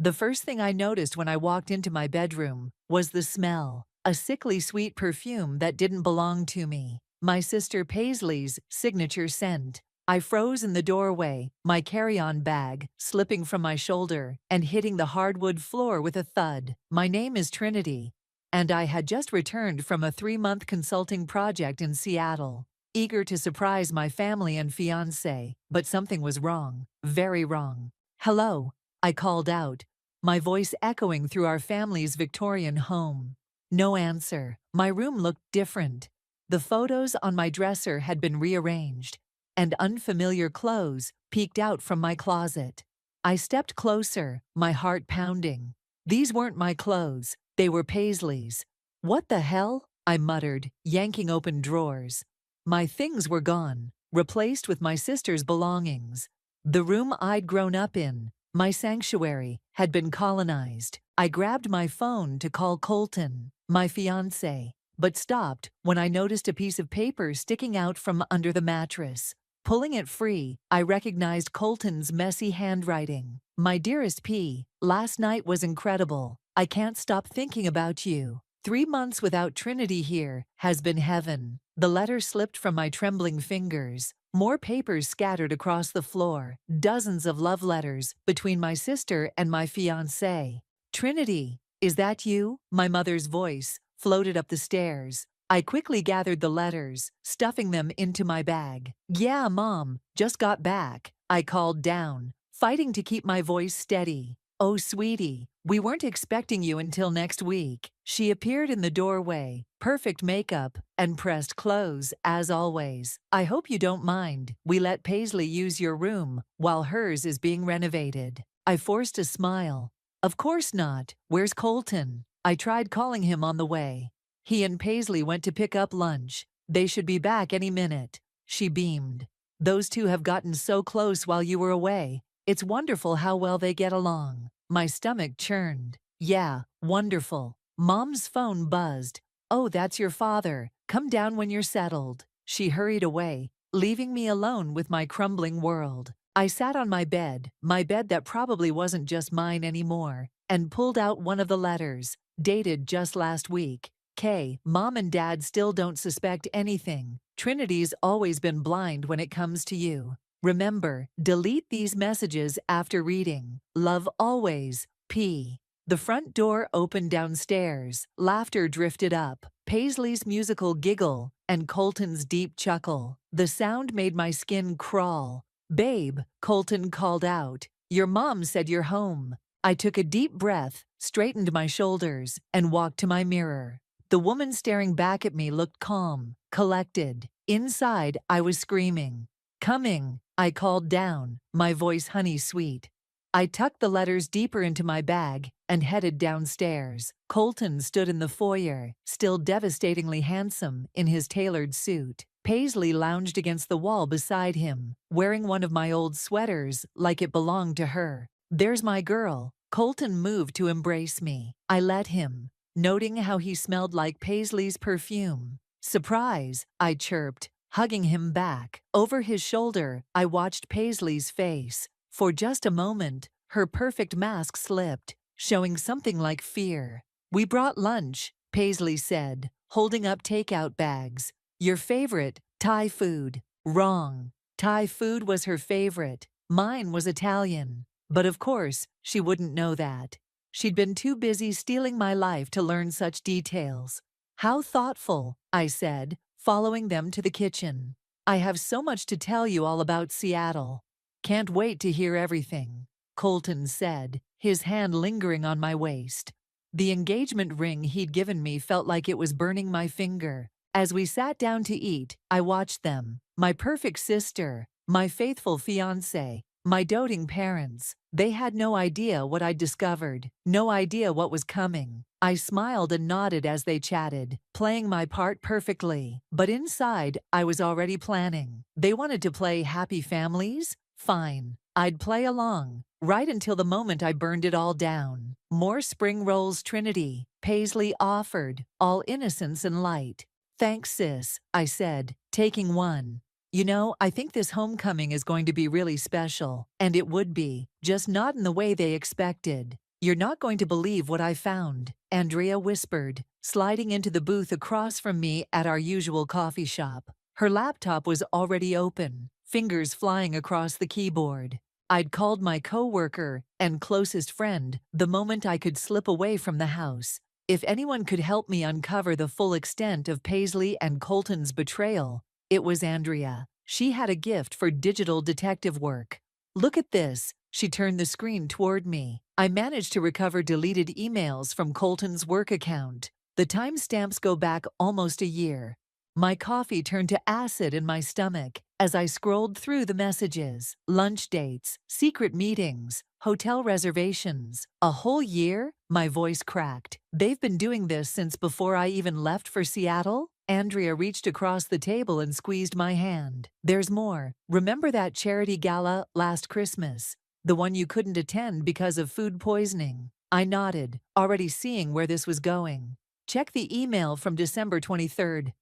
The first thing I noticed when I walked into my bedroom was the smell, a sickly sweet perfume that didn't belong to me. My sister Paisley's signature scent. I froze in the doorway, my carry-on bag slipping from my shoulder and hitting the hardwood floor with a thud. My name is Trinity, and I had just returned from a 3-month consulting project in Seattle, eager to surprise my family and fiancé, but something was wrong, very wrong. "Hello," I called out, my voice echoing through our family's Victorian home. No answer. My room looked different. The photos on my dresser had been rearranged, and unfamiliar clothes peeked out from my closet. I stepped closer, my heart pounding. These weren't my clothes, they were Paisley's. "What the hell?" I muttered, yanking open drawers. My things were gone, replaced with my sister's belongings. The room I'd grown up in, my sanctuary, had been colonized. I grabbed my phone to call Colton, my fiancé, but stopped when I noticed a piece of paper sticking out from under the mattress. Pulling it free, I recognized Colton's messy handwriting. "My dearest P, last night was incredible. I can't stop thinking about you. 3 months without Trinity here has been heaven." The letter slipped from my trembling fingers. More papers scattered across the floor, dozens of love letters between my sister and my fiancé. "Trinity, is that you?" My mother's voice floated up the stairs. I quickly gathered the letters, stuffing them into my bag. "Yeah, Mom, just got back," I called down, fighting to keep my voice steady. "Oh, sweetie, we weren't expecting you until next week." She appeared in the doorway, perfect makeup and pressed clothes, as always. "I hope you don't mind. We let Paisley use your room while hers is being renovated." I forced a smile. "Of course not. Where's Colton?" I tried calling him on the way. "He and Paisley went to pick up lunch. They should be back any minute." She beamed. "Those two have gotten so close while you were away. It's wonderful how well they get along." My stomach churned. "Yeah, wonderful." Mom's phone buzzed. "Oh, that's your father. Come down when you're settled." She hurried away, leaving me alone with my crumbling world. I sat on my bed that probably wasn't just mine anymore, and pulled out one of the letters, dated just last week. "K, Mom and Dad still don't suspect anything. Trinity's always been blind when it comes to you. Remember, delete these messages after reading. Love always, P." The front door opened downstairs, laughter drifted up, Paisley's musical giggle and Colton's deep chuckle. The sound made my skin crawl. "Babe," Colton called out, "your mom said you're home." I took a deep breath, straightened my shoulders, and walked to my mirror. The woman staring back at me looked calm, collected. Inside, I was screaming. "Coming," I called down, my voice honey-sweet. I tucked the letters deeper into my bag and headed downstairs. Colton stood in the foyer, still devastatingly handsome in his tailored suit. Paisley lounged against the wall beside him, wearing one of my old sweaters like it belonged to her. "There's my girl." Colton moved to embrace me. I let him, noting how he smelled like Paisley's perfume. "Surprise," I chirped, hugging him back. Over his shoulder, I watched Paisley's face. For just a moment, her perfect mask slipped, showing something like fear. "We brought lunch," Paisley said, holding up takeout bags. "Your favorite, Thai food." Wrong. Thai food was her favorite. Mine was Italian. But of course, she wouldn't know that. She'd been too busy stealing my life to learn such details. "How thoughtful," I said, following them to the kitchen. "I have so much to tell you all about Seattle." "Can't wait to hear everything," Colton said, his hand lingering on my waist. The engagement ring he'd given me felt like it was burning my finger. As we sat down to eat, I watched them. My perfect sister, my faithful fiancé, my doting parents. They had no idea what I'd discovered, no idea what was coming. I smiled and nodded as they chatted, playing my part perfectly. But inside, I was already planning. They wanted to play happy families? Fine. I'd play along, right until the moment I burned it all down. "More spring rolls, Trinity," Paisley offered, all innocence and light. "Thanks, sis," I said, taking one. "You know, I think this homecoming is going to be really special." And it would be, just not in the way they expected. "You're not going to believe what I found," Andrea whispered, sliding into the booth across from me at our usual coffee shop. Her laptop was already open, fingers flying across the keyboard. I'd called my coworker and closest friend the moment I could slip away from the house. If anyone could help me uncover the full extent of Paisley and Colton's betrayal, it was Andrea. She had a gift for digital detective work. "Look at this." She turned the screen toward me. I managed to recover deleted emails from Colton's work account. The timestamps go back almost a year. My coffee turned to acid in my stomach as I scrolled through the messages. Lunch dates, secret meetings, hotel reservations. A whole year? My voice cracked. "They've been doing this since before I even left for Seattle?" Andrea reached across the table and squeezed my hand. "There's more. Remember that charity gala last Christmas? The one you couldn't attend because of food poisoning?" I nodded, already seeing where this was going. "Check the email from December 23rd.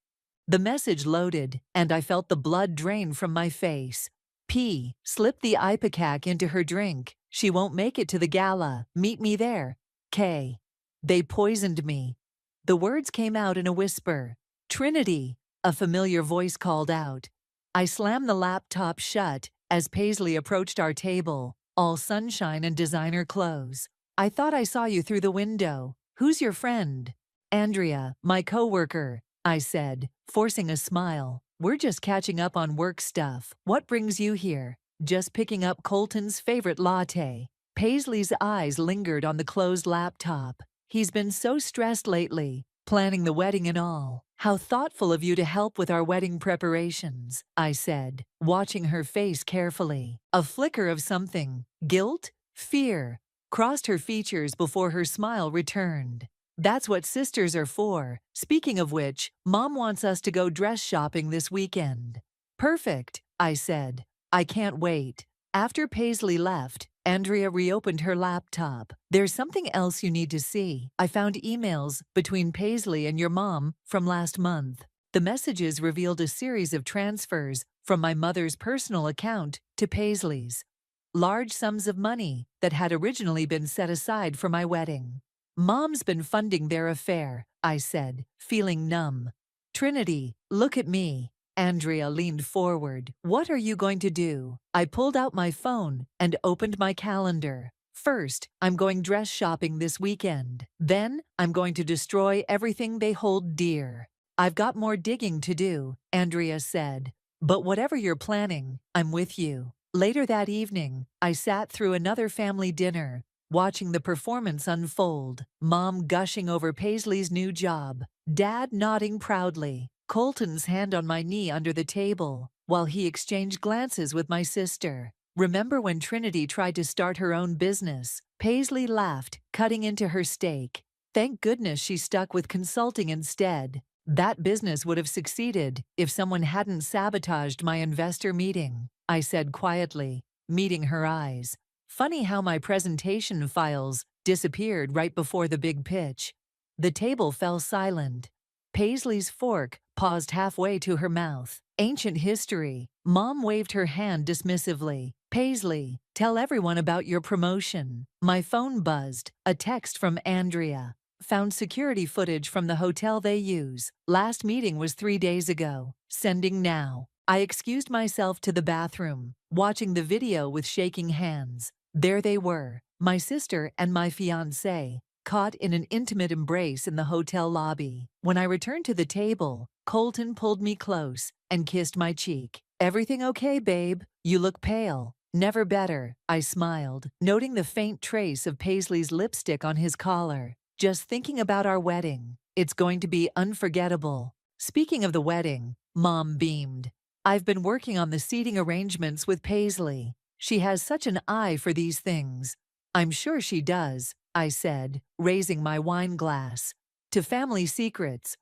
The message loaded, and I felt the blood drain from my face. P. Slip the ipecac into her drink. She won't make it to the gala. Meet me there. K. They poisoned me. The words came out in a whisper. "Trinity," a familiar voice called out. I slammed the laptop shut as Paisley approached our table, all sunshine and designer clothes. "I thought I saw you through the window. Who's your friend?" "Andrea, my coworker," I said, forcing a smile. "We're just catching up on work stuff. What brings you here?" "Just picking up Colton's favorite latte." Paisley's eyes lingered on the closed laptop. "He's been so stressed lately, planning the wedding and all." "How thoughtful of you to help with our wedding preparations," I said, watching her face carefully. A flicker of something, guilt, fear, crossed her features before her smile returned. "That's what sisters are for. Speaking of which, Mom wants us to go dress shopping this weekend." "Perfect," I said. "I can't wait." After Paisley left, Andrea reopened her laptop. "There's something else you need to see. I found emails between Paisley and your mom from last month." The messages revealed a series of transfers from my mother's personal account to Paisley's. Large sums of money that had originally been set aside for my wedding. "Mom's been funding their affair," I said, feeling numb. "Trinity, look at me." Andrea leaned forward. "What are you going to do?" I pulled out my phone and opened my calendar. "First, I'm going dress shopping this weekend. Then, I'm going to destroy everything they hold dear." "I've got more digging to do," Andrea said. "But whatever you're planning, I'm with you." Later that evening, I sat through another family dinner, watching the performance unfold. Mom gushing over Paisley's new job, Dad nodding proudly, Colton's hand on my knee under the table, while he exchanged glances with my sister. "Remember when Trinity tried to start her own business?" Paisley laughed, cutting into her steak. "Thank goodness she stuck with consulting instead. That business would have succeeded if someone hadn't sabotaged my investor meeting," I said quietly, meeting her eyes. Funny how my presentation files disappeared right before the big pitch. The table fell silent. Paisley's fork paused halfway to her mouth. "Ancient history." Mom waved her hand dismissively. "Paisley, tell everyone about your promotion." My phone buzzed. A text from Andrea. "Found security footage from the hotel they use. Last meeting was 3 days ago. Sending now." I excused myself to the bathroom, watching the video with shaking hands. There they were, my sister and my fiancé, caught in an intimate embrace in the hotel lobby. When I returned to the table, Colton pulled me close and kissed my cheek. "Everything okay, babe? You look pale." "Never better," I smiled, noting the faint trace of Paisley's lipstick on his collar. "Just thinking about our wedding. It's going to be unforgettable." Speaking of the wedding, Mom beamed. "I've been working on the seating arrangements with Paisley. She has such an eye for these things." "I'm sure she does," I said, raising my wine glass. "To family secrets.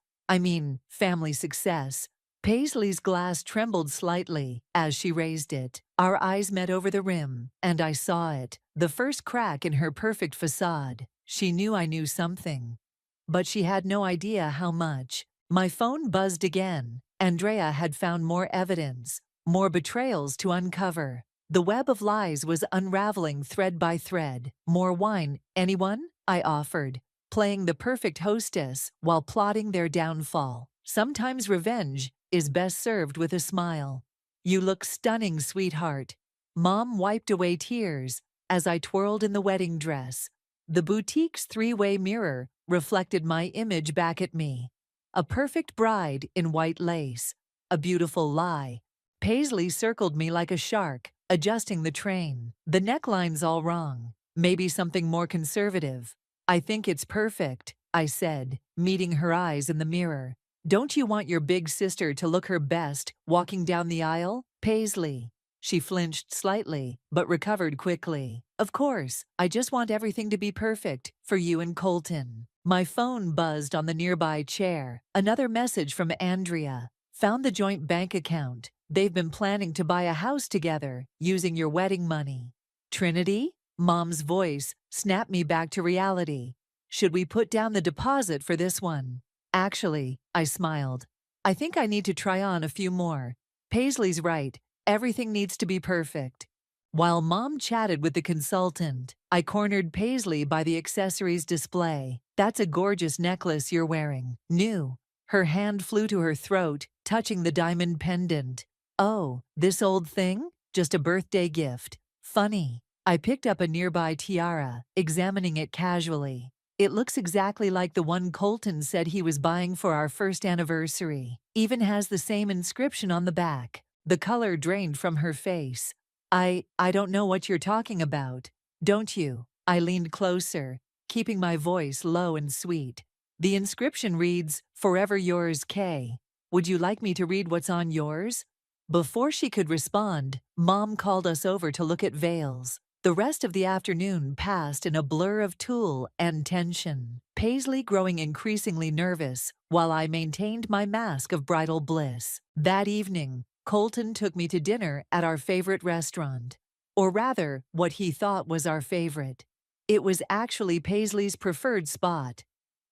Family success." Paisley's glass trembled slightly as she raised it. Our eyes met over the rim, and I saw it, the first crack in her perfect facade. She knew I knew something, but she had no idea how much. My phone buzzed again. Andrea had found more evidence, more betrayals to uncover. The web of lies was unraveling thread by thread. More wine, anyone? I offered, playing the perfect hostess while plotting their downfall. Sometimes revenge is best served with a smile. You look stunning, sweetheart. Mom wiped away tears as I twirled in the wedding dress. The boutique's three-way mirror reflected my image back at me. A perfect bride in white lace. A beautiful lie. Paisley circled me like a shark, adjusting the train. The neckline's all wrong. Maybe something more conservative. I think it's perfect, I said, meeting her eyes in the mirror. Don't you want your big sister to look her best walking down the aisle, Paisley? She flinched slightly, but recovered quickly. Of course, I just want everything to be perfect for you and Colton. My phone buzzed on the nearby chair. Another message from Andrea. Found the joint bank account. They've been planning to buy a house together using your wedding money. Trinity? Mom's voice snapped me back to reality. Should we put down the deposit for this one? Actually, I smiled. I think I need to try on a few more. Paisley's right. Everything needs to be perfect. While Mom chatted with the consultant, I cornered Paisley by the accessories display. That's a gorgeous necklace you're wearing. New. Her hand flew to her throat, touching the diamond pendant. Oh, this old thing? Just a birthday gift. Funny. I picked up a nearby tiara, examining it casually. It looks exactly like the one Colton said he was buying for our first anniversary. Even has the same inscription on the back. The color drained from her face. I don't know what you're talking about. Don't you? I leaned closer, keeping my voice low and sweet. The inscription reads, "Forever yours, Kay." Would you like me to read what's on yours? Before she could respond, Mom called us over to look at veils. The rest of the afternoon passed in a blur of tulle and tension, Paisley growing increasingly nervous while I maintained my mask of bridal bliss. That evening, Colton took me to dinner at our favorite restaurant. Or rather, what he thought was our favorite. It was actually Paisley's preferred spot.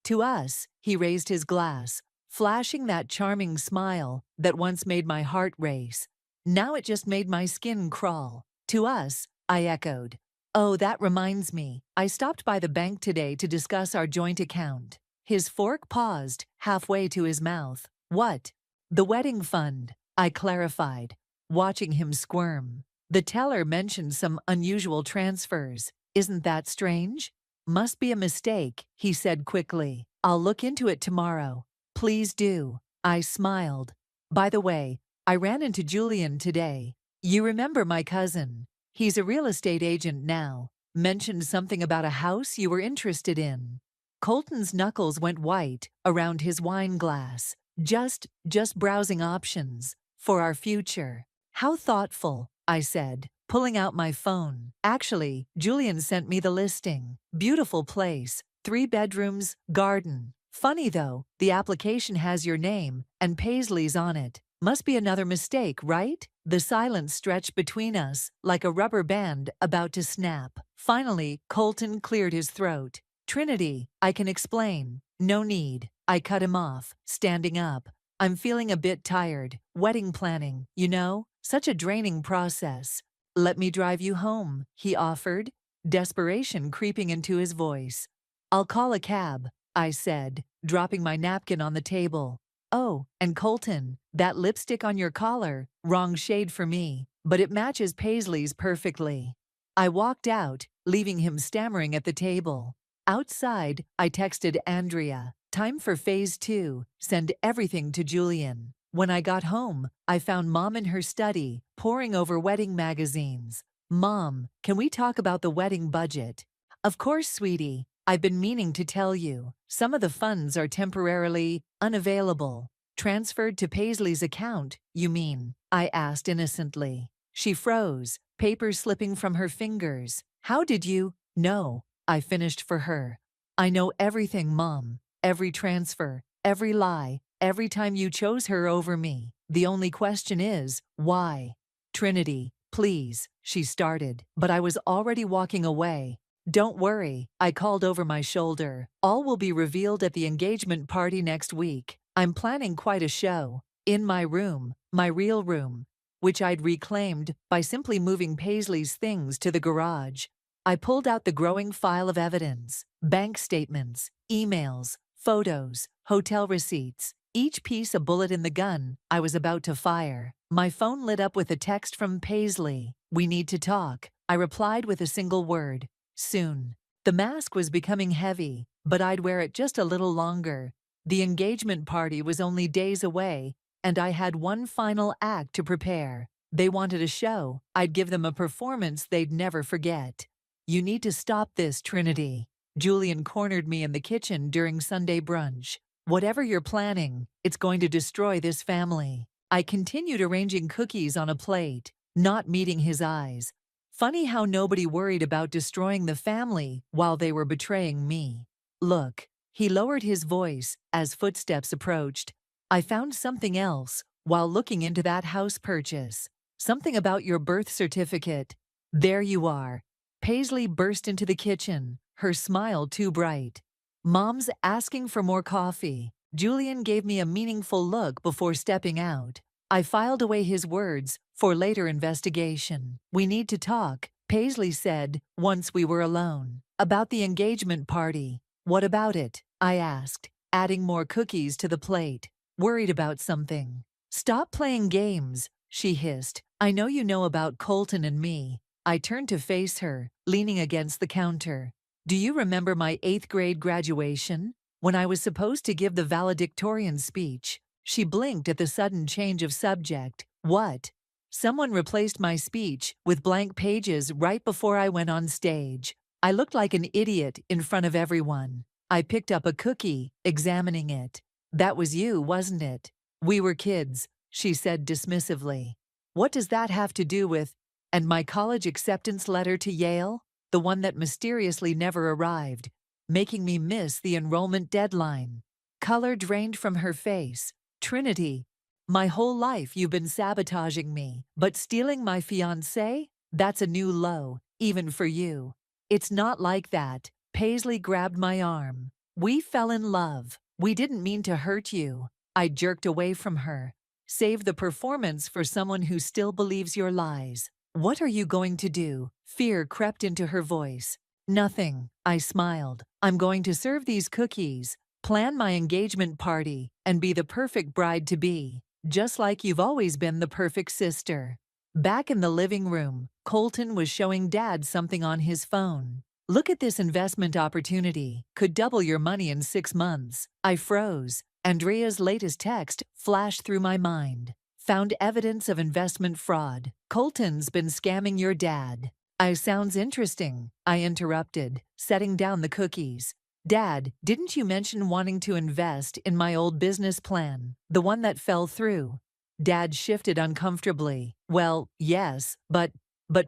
To us, he raised his glass, flashing that charming smile that once made my heart race. Now it just made my skin crawl. To us, I echoed. Oh, that reminds me. I stopped by the bank today to discuss our joint account. His fork paused, halfway to his mouth. What? The wedding fund, I clarified, watching him squirm. The teller mentioned some unusual transfers. Isn't that strange? Must be a mistake, he said quickly. I'll look into it tomorrow. Please do. I smiled. By the way, I ran into Julian today. You remember my cousin? He's a real estate agent now. Mentioned something about a house you were interested in. Colton's knuckles went white around his wine glass. Just browsing options for our future. How thoughtful, I said, pulling out my phone. Actually, Julian sent me the listing. Beautiful place, 3 bedrooms, garden. Funny though, the application has your name and Paisley's on it. Must be another mistake, right? The silence stretched between us like a rubber band about to snap. Finally, Colton cleared his throat. Trinity, I can explain. No need. I cut him off, standing up. I'm feeling a bit tired. Wedding planning, you know? Such a draining process. Let me drive you home, he offered, desperation creeping into his voice. I'll call a cab, I said, dropping my napkin on the table. Oh, and Colton, that lipstick on your collar, wrong shade for me, but it matches Paisley's perfectly. I walked out, leaving him stammering at the table. Outside, I texted Andrea. Time for phase 2, send everything to Julian. When I got home, I found Mom in her study, poring over wedding magazines. Mom, can we talk about the wedding budget? Of course, sweetie. I've been meaning to tell you. Some of the funds are temporarily unavailable. Transferred to Paisley's account, you mean? I asked innocently. She froze, paper slipping from her fingers. How did you? No, I finished for her. I know everything, Mom. Every transfer, every lie, every time you chose her over me. The only question is, why? Trinity, please, she started, but I was already walking away. Don't worry, I called over my shoulder. All will be revealed at the engagement party next week. I'm planning quite a show. In my room, my real room. which I'd reclaimed by simply moving Paisley's things to the garage. I pulled out the growing file of evidence: bank statements, emails, photos, hotel receipts, each piece a bullet in the gun I was about to fire. My phone lit up with a text from Paisley. "We need to talk," I replied with a single word: soon. The mask was becoming heavy, but I'd wear it just a little longer. The engagement party was only days away, and I had one final act to prepare. They wanted a show. I'd give them a performance they'd never forget. "You need to stop this, Trinity." Julian cornered me in the kitchen during Sunday brunch. "Whatever you're planning, it's going to destroy this family." I continued arranging cookies on a plate, not meeting his eyes. Funny how nobody worried about destroying the family while they were betraying me. "Look." He lowered his voice as footsteps approached. "I found something else while looking into that house purchase. Something about your birth certificate." "There you are." Paisley burst into the kitchen, her smile too bright. "Mom's asking for more coffee." Julian gave me a meaningful look before stepping out. I filed away his words for later investigation. "We need to talk," Paisley said once we were alone. "About the engagement party." "What about it?" I asked, adding more cookies to the plate. "Worried about something." "Stop playing games," she hissed. "I know you know about Colton and me." I turned to face her, leaning against the counter. "Do you remember my 8th grade graduation? When I was supposed to give the valedictorian speech?" She blinked at the sudden change of subject. "What?" "Someone replaced my speech with blank pages right before I went on stage. I looked like an idiot in front of everyone." I picked up a cookie, examining it. "That was you, wasn't it?" "We were kids," she said dismissively. "What does that have to do with—" "And my college acceptance letter to Yale? The one that mysteriously never arrived, making me miss the enrollment deadline." Color drained from her face. "Trinity, my whole life you've been sabotaging me, but stealing my fiancé? That's a new low, even for you." "It's not like that." Paisley grabbed my arm. "We fell in love. We didn't mean to hurt you." I jerked away from her. "Save the performance for someone who still believes your lies." "What are you going to do?" Fear crept into her voice. "Nothing," I smiled. "I'm going to serve these cookies, plan my engagement party, and be the perfect bride-to-be, just like you've always been the perfect sister." Back in the living room, Colton was showing Dad something on his phone. "Look at this investment opportunity. Could double your money in 6 months." I froze. Andrea's latest text flashed through my mind. "Found evidence of investment fraud. Colton's been scamming your dad." Sounds interesting," I interrupted, setting down the cookies. "Dad, didn't you mention wanting to invest in my old business plan, the one that fell through?" Dad shifted uncomfortably. "Well, yes, but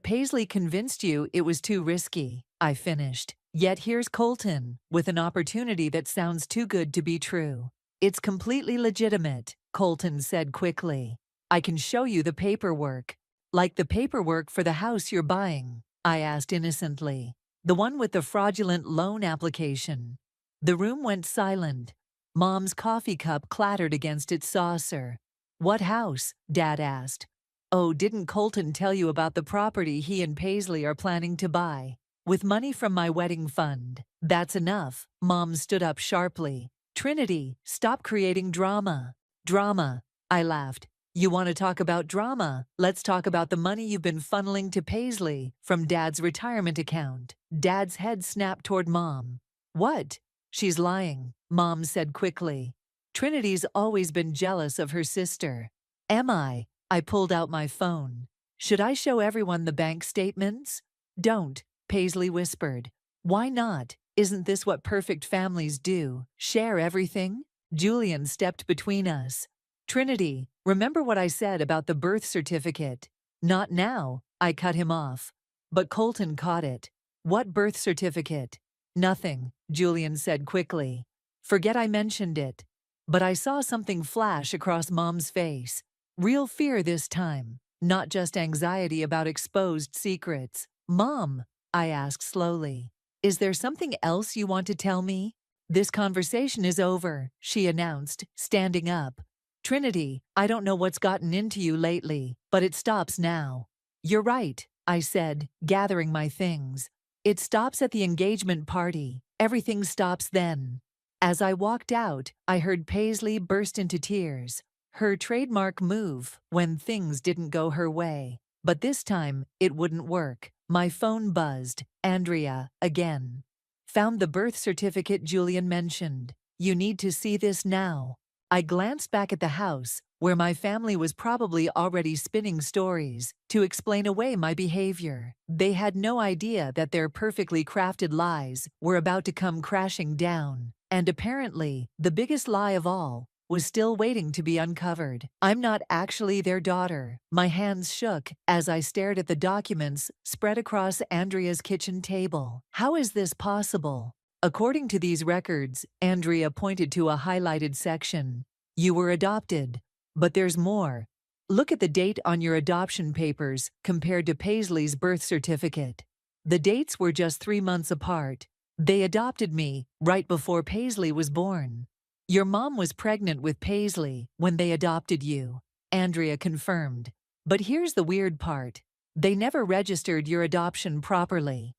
Paisley convinced you it was too risky," I finished. "Yet here's Colton, with an opportunity that sounds too good to be true." "It's completely legitimate," Colton said quickly. "I can show you the paperwork." "Like the paperwork for the house you're buying?" I asked innocently. "The one with the fraudulent loan application." The room went silent. Mom's coffee cup clattered against its saucer. "What house?" Dad asked. "Oh, didn't Colton tell you about the property he and Paisley are planning to buy? With money from my wedding fund." "That's enough." Mom stood up sharply. "Trinity, stop creating drama." "Drama?" I laughed. "You want to talk about drama? Let's talk about the money you've been funneling to Paisley from Dad's retirement account." Dad's head snapped toward Mom. "What?" "She's lying," Mom said quickly. "Trinity's always been jealous of her sister." "Am I?" I pulled out my phone. "Should I show everyone the bank statements?" "Don't," Paisley whispered. "Why not? Isn't this what perfect families do? Share everything?" Julian stepped between us. "Trinity, remember what I said about the birth certificate?" "Not now," I cut him off. But Colton caught it. "What birth certificate?" "Nothing," Julian said quickly. "Forget I mentioned it." But I saw something flash across Mom's face. Real fear this time, not just anxiety about exposed secrets. "Mom," I asked slowly, "is there something else you want to tell me?" "This conversation is over," she announced, standing up. Trinity, I don't know what's gotten into you lately, but it stops now. You're right, I said, gathering my things. It stops at the engagement party. Everything stops then. As I walked out, I heard Paisley burst into tears. Her trademark move when things didn't go her way. But this time, it wouldn't work. My phone buzzed. Andrea, again. Found the birth certificate Julian mentioned. You need to see this now. I glanced back at the house, where my family was probably already spinning stories to explain away my behavior. They had no idea that their perfectly crafted lies were about to come crashing down. And apparently, the biggest lie of all was still waiting to be uncovered. I'm not actually their daughter. My hands shook as I stared at the documents spread across Andrea's kitchen table. How is this possible? According to these records, Andrea pointed to a highlighted section. You were adopted. But there's more. Look at the date on your adoption papers compared to Paisley's birth certificate. The dates were just 3 months apart. They adopted me right before Paisley was born. Your mom was pregnant with Paisley when they adopted you, Andrea confirmed. But here's the weird part. They never registered your adoption properly.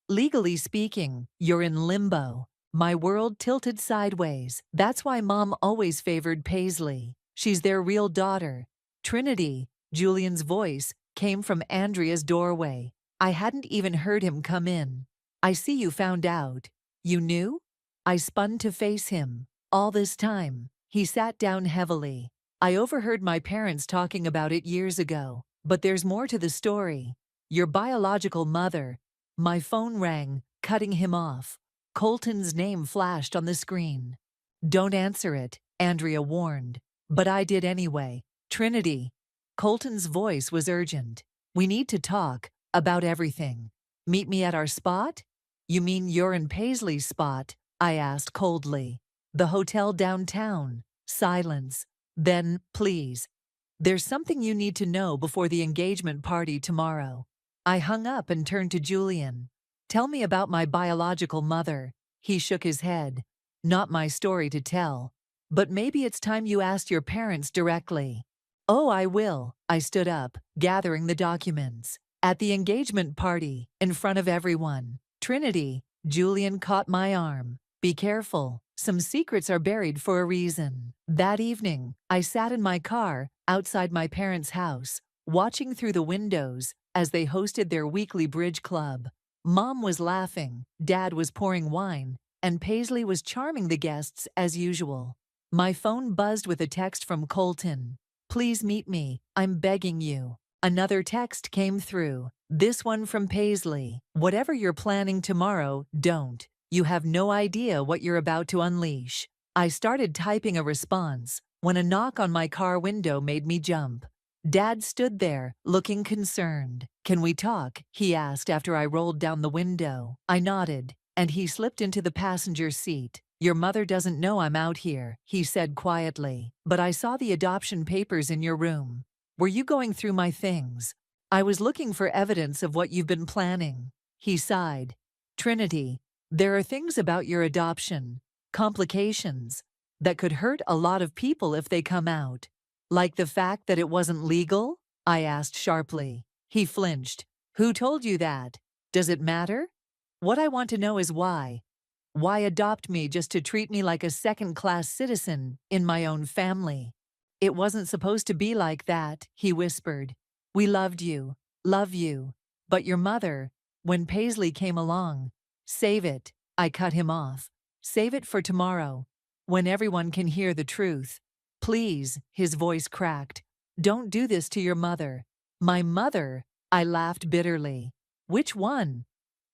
Legally speaking, you're in limbo. My world tilted sideways. That's why Mom always favored Paisley. She's their real daughter. Trinity, Julian's voice, came from Andrea's doorway. I hadn't even heard him come in. I see you found out. You knew? I spun to face him. All this time, he sat down heavily. I overheard my parents talking about it years ago. But there's more to the story. Your biological mother. My phone rang, cutting him off. Colton's name flashed on the screen. Don't answer it, Andrea warned. But I did anyway. Trinity. Colton's voice was urgent. We need to talk about everything. Meet me at our spot? You mean you're in Paisley's spot? I asked coldly. The hotel downtown. Silence. Then, please. There's something you need to know before the engagement party tomorrow. I hung up and turned to Julian. Tell me about my biological mother. He shook his head. Not my story to tell. But maybe it's time you asked your parents directly. Oh, I will. I stood up, gathering the documents. At the engagement party, in front of everyone. Trinity, Julian caught my arm. Be careful. Some secrets are buried for a reason. That evening, I sat in my car, outside my parents' house, watching through the windows as they hosted their weekly bridge club. Mom was laughing, Dad was pouring wine, and Paisley was charming the guests as usual. My phone buzzed with a text from Colton. Please meet me, I'm begging you. Another text came through, this one from Paisley. Whatever you're planning tomorrow, don't. You have no idea what you're about to unleash. I started typing a response when a knock on my car window made me jump. Dad stood there, looking concerned. Can we talk? He asked after I rolled down the window. I nodded, and he slipped into the passenger seat. Your mother doesn't know I'm out here, he said quietly. But I saw the adoption papers in your room. Were you going through my things? I was looking for evidence of what you've been planning. He sighed. Trinity, there are things about your adoption, complications, that could hurt a lot of people if they come out. Like the fact that it wasn't legal? I asked sharply. He flinched. Who told you that? Does it matter? What I want to know is why. Why adopt me just to treat me like a second-class citizen in my own family? It wasn't supposed to be like that, he whispered. We loved you, love you. But your mother, when Paisley came along, save it, I cut him off. Save it for tomorrow, when everyone can hear the truth. Please, his voice cracked. Don't do this to your mother. My mother, I laughed bitterly. Which one?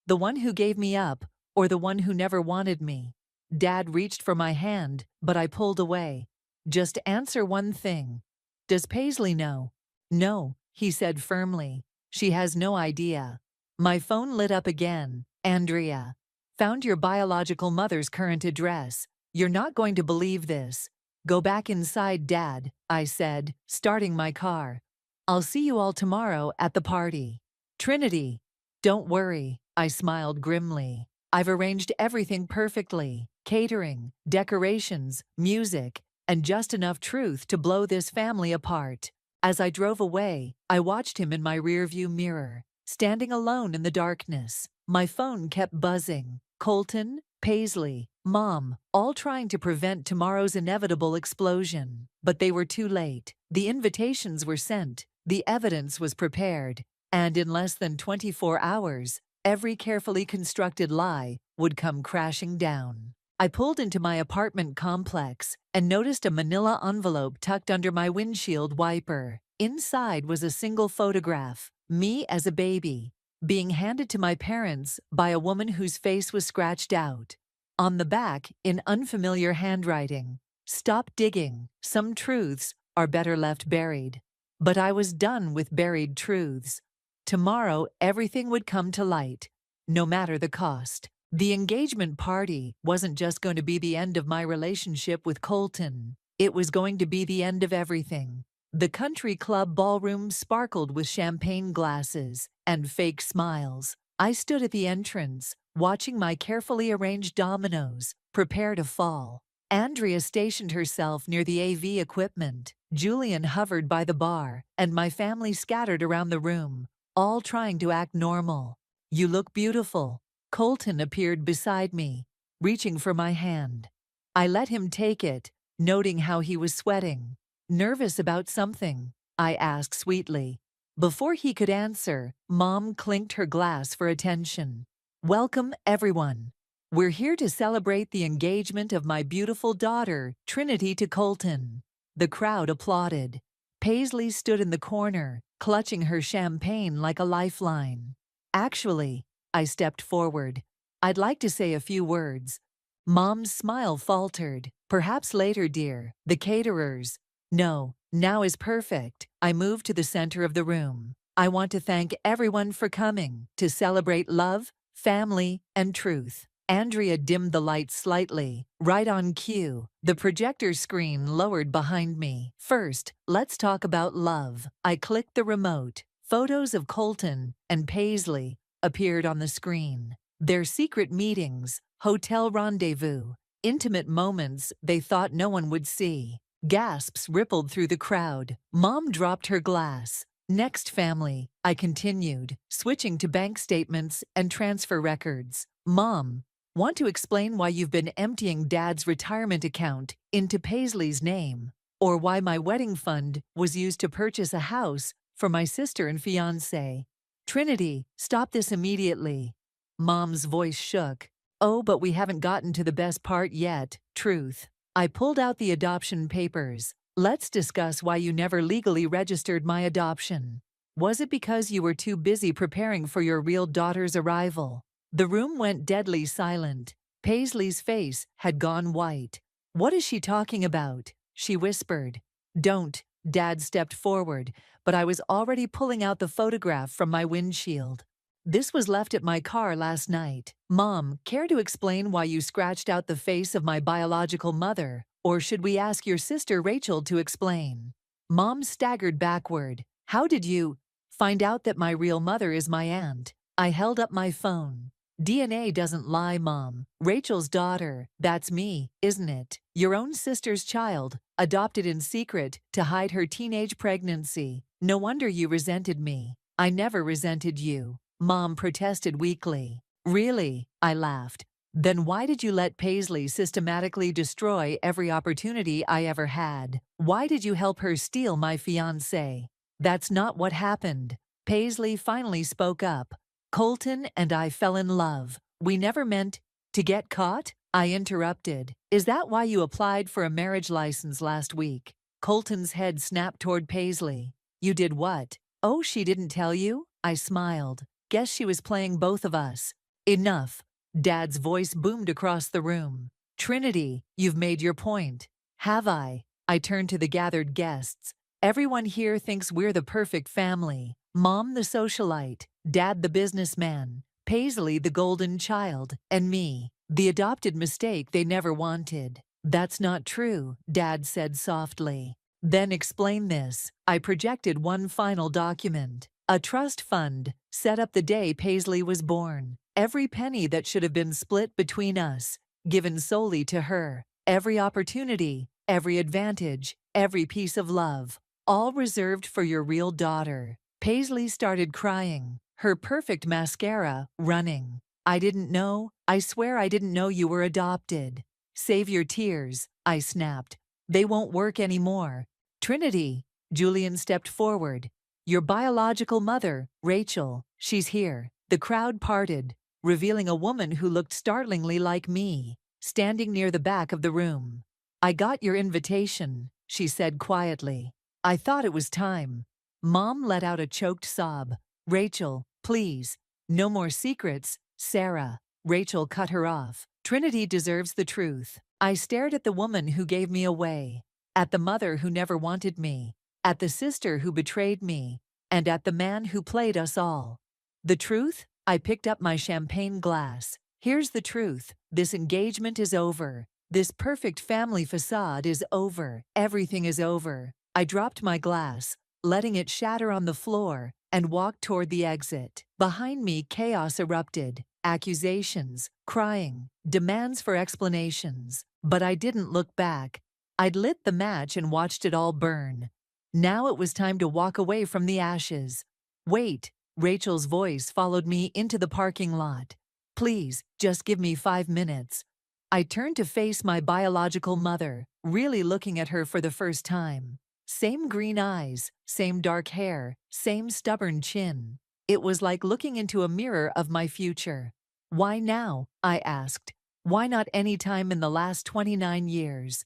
The one who gave me up, or the one who never wanted me? Dad reached for my hand, but I pulled away. Just answer one thing. Does Paisley know? No, he said firmly. She has no idea. My phone lit up again. Andrea. Found your biological mother's current address. You're not going to believe this. Go back inside, Dad, I said, starting my car. I'll see you all tomorrow at the party. Trinity. Don't worry, I smiled grimly. I've arranged everything perfectly. Catering, decorations, music, and just enough truth to blow this family apart. As I drove away, I watched him in my rearview mirror, standing alone in the darkness. My phone kept buzzing. Colton, Paisley, Mom, all trying to prevent tomorrow's inevitable explosion. But they were too late. The invitations were sent, the evidence was prepared, and in less than 24 hours, every carefully constructed lie would come crashing down. I pulled into my apartment complex and noticed a manila envelope tucked under my windshield wiper. Inside was a single photograph, me as a baby, being handed to my parents by a woman whose face was scratched out. On the back, in unfamiliar handwriting, "Stop digging. Some truths are better left buried." But I was done with buried truths. Tomorrow, everything would come to light, no matter the cost. The engagement party wasn't just going to be the end of my relationship with Colton. It was going to be the end of everything. The country club ballroom sparkled with champagne glasses and fake smiles. I stood at the entrance, watching my carefully arranged dominoes prepare to fall. Andrea stationed herself near the AV equipment. Julian hovered by the bar, and my family scattered around the room, all trying to act normal. "You look beautiful." Colton appeared beside me, reaching for my hand. I let him take it, noting how he was sweating. "Nervous about something?" I asked sweetly. Before he could answer, Mom clinked her glass for attention. "Welcome, everyone. We're here to celebrate the engagement of my beautiful daughter, Trinity, to Colton." The crowd applauded. Paisley stood in the corner, clutching her champagne like a lifeline. "Actually," I stepped forward, "I'd like to say a few words." Mom's smile faltered. "Perhaps later, dear. The caterers." "No, now is perfect." I moved to the center of the room. "I want to thank everyone for coming to celebrate love, family, and truth." Andrea dimmed the lights slightly, right on cue. The projector screen lowered behind me. "First, let's talk about love." I clicked the remote. Photos of Colton and Paisley appeared on the screen. Their secret meetings, hotel rendezvous, intimate moments they thought no one would see. Gasps rippled through the crowd. Mom dropped her glass. "Next, family," I continued, switching to bank statements and transfer records. "Mom, want to explain why you've been emptying Dad's retirement account into Paisley's name, or why my wedding fund was used to purchase a house for my sister and fiancé. Trinity, stop this immediately." Mom's voice shook. "Oh, but we haven't gotten to the best part yet, truth." I pulled out the adoption papers. "Let's discuss why you never legally registered my adoption. Was it because you were too busy preparing for your real daughter's arrival?" The room went deadly silent. Paisley's face had gone white. "What is she talking about?" she whispered. "Don't." Dad stepped forward, but I was already pulling out the photograph from my windshield. "This was left at my car last night. Mom, care to explain why you scratched out the face of my biological mother, or should we ask your sister Rachel to explain?" Mom staggered backward. "How did you find out that my real mother is my aunt?" I held up my phone. "DNA doesn't lie, Mom. Rachel's daughter, that's me, isn't it? Your own sister's child, adopted in secret to hide her teenage pregnancy. No wonder you resented me." "I never resented you," Mom protested weakly. "Really?" I laughed. "Then why did you let Paisley systematically destroy every opportunity I ever had? Why did you help her steal my fiancé?" "That's not what happened." Paisley finally spoke up. "Colton and I fell in love. We never meant to get caught." I interrupted. "Is that why you applied for a marriage license last week?" Colton's head snapped toward Paisley. "You did what?" "Oh, she didn't tell you?" I smiled. "Guess she was playing both of us." "Enough." Dad's voice boomed across the room. "Trinity, you've made your point." "Have I?" I turned to the gathered guests. "Everyone here thinks we're the perfect family. Mom the socialite, Dad the businessman, Paisley the golden child, and me, the adopted mistake they never wanted." "That's not true," Dad said softly. "Then explain this." I projected one final document. A trust fund, set up the day Paisley was born. Every penny that should have been split between us, given solely to her. Every opportunity, every advantage, every piece of love, all reserved for your real daughter. Paisley started crying, her perfect mascara running. I swear I didn't know you were adopted. Save your tears, I snapped. They won't work anymore. Trinity, Julian stepped forward. Your biological mother, Rachel, she's here. The crowd parted, revealing a woman who looked startlingly like me, standing near the back of the room. I got your invitation, she said quietly. I thought it was time. Mom let out a choked sob. Rachel, please. No more secrets, Sarah. Rachel cut her off. Trinity deserves the truth. I stared at the woman who gave me away, at the mother who never wanted me, at the sister who betrayed me, and at the man who played us all. The truth? I picked up my champagne glass. Here's the truth. This engagement is over. This perfect family facade is over. Everything is over. I dropped my glass, letting it shatter on the floor, and walked toward the exit. Behind me, chaos erupted. Accusations, crying, demands for explanations. But I didn't look back. I'd lit the match and watched it all burn. Now it was time to walk away from the ashes. Wait, Rachel's voice followed me into the parking lot. Please, just give me 5 minutes. I turned to face my biological mother, really looking at her for the first time. Same green eyes, same dark hair, same stubborn chin. It was like looking into a mirror of my future. Why now? I asked. Why not any time in the last 29 years?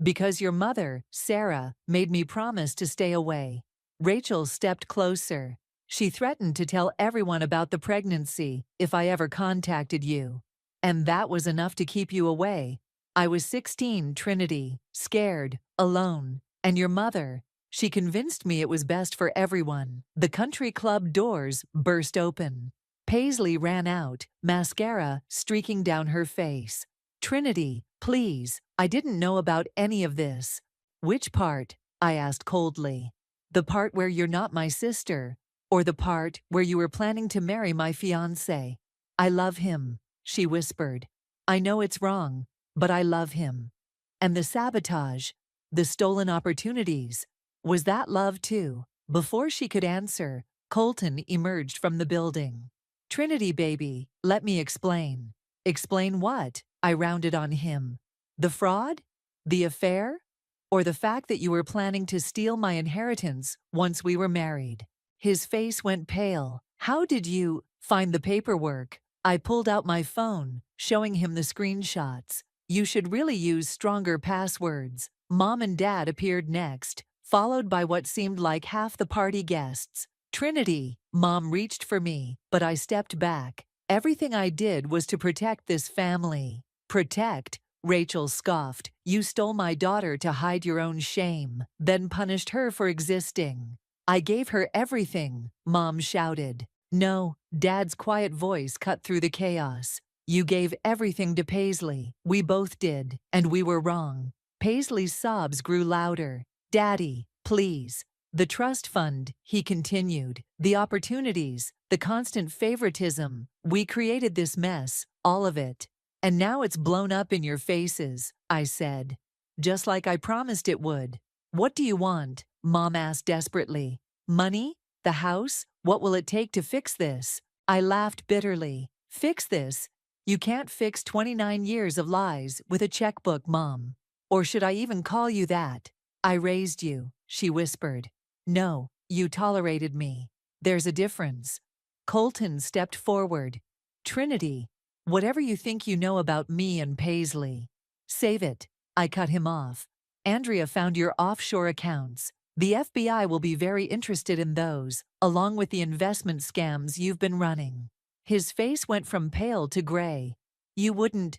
Because your mother, Sarah, made me promise to stay away. Rachel stepped closer. She threatened to tell everyone about the pregnancy if I ever contacted you. And that was enough to keep you away. I was 16, Trinity, scared, alone. And your mother, she convinced me it was best for everyone. The country club doors burst open. Paisley ran out, mascara streaking down her face. Trinity, please, I didn't know about any of this. Which part? I asked coldly. The part where you're not my sister, or the part where you were planning to marry my fiancé? I love him, she whispered. I know it's wrong, but I love him. And the sabotage, the stolen opportunities, was that love too? Before she could answer, Colton emerged from the building. Trinity, baby, let me explain. Explain what? I rounded on him. The fraud? The affair? Or the fact that you were planning to steal my inheritance once we were married? His face went pale. How did you find the paperwork? I pulled out my phone, showing him the screenshots. You should really use stronger passwords. Mom and Dad appeared next, followed by what seemed like half the party guests. Trinity, Mom reached for me, but I stepped back. Everything I did was to protect this family. Protect? Rachel scoffed. You stole my daughter to hide your own shame, then punished her for existing. I gave her everything, Mom shouted. No, Dad's quiet voice cut through the chaos. You gave everything to Paisley. We both did, and we were wrong. Paisley's sobs grew louder. Daddy, please. The trust fund, he continued. The opportunities, the constant favoritism. We created this mess, all of it. And now it's blown up in your faces, I said. Just like I promised it would. What do you want? Mom asked desperately. Money? The house? What will it take to fix this? I laughed bitterly. Fix this? You can't fix 29 years of lies with a checkbook, Mom. Or should I even call you that? I raised you, she whispered. No, you tolerated me. There's a difference. Colton stepped forward. Trinity, whatever you think you know about me and Paisley, save it. I cut him off. Andrea found your offshore accounts. The FBI will be very interested in those, along with the investment scams you've been running. His face went from pale to gray. You wouldn't.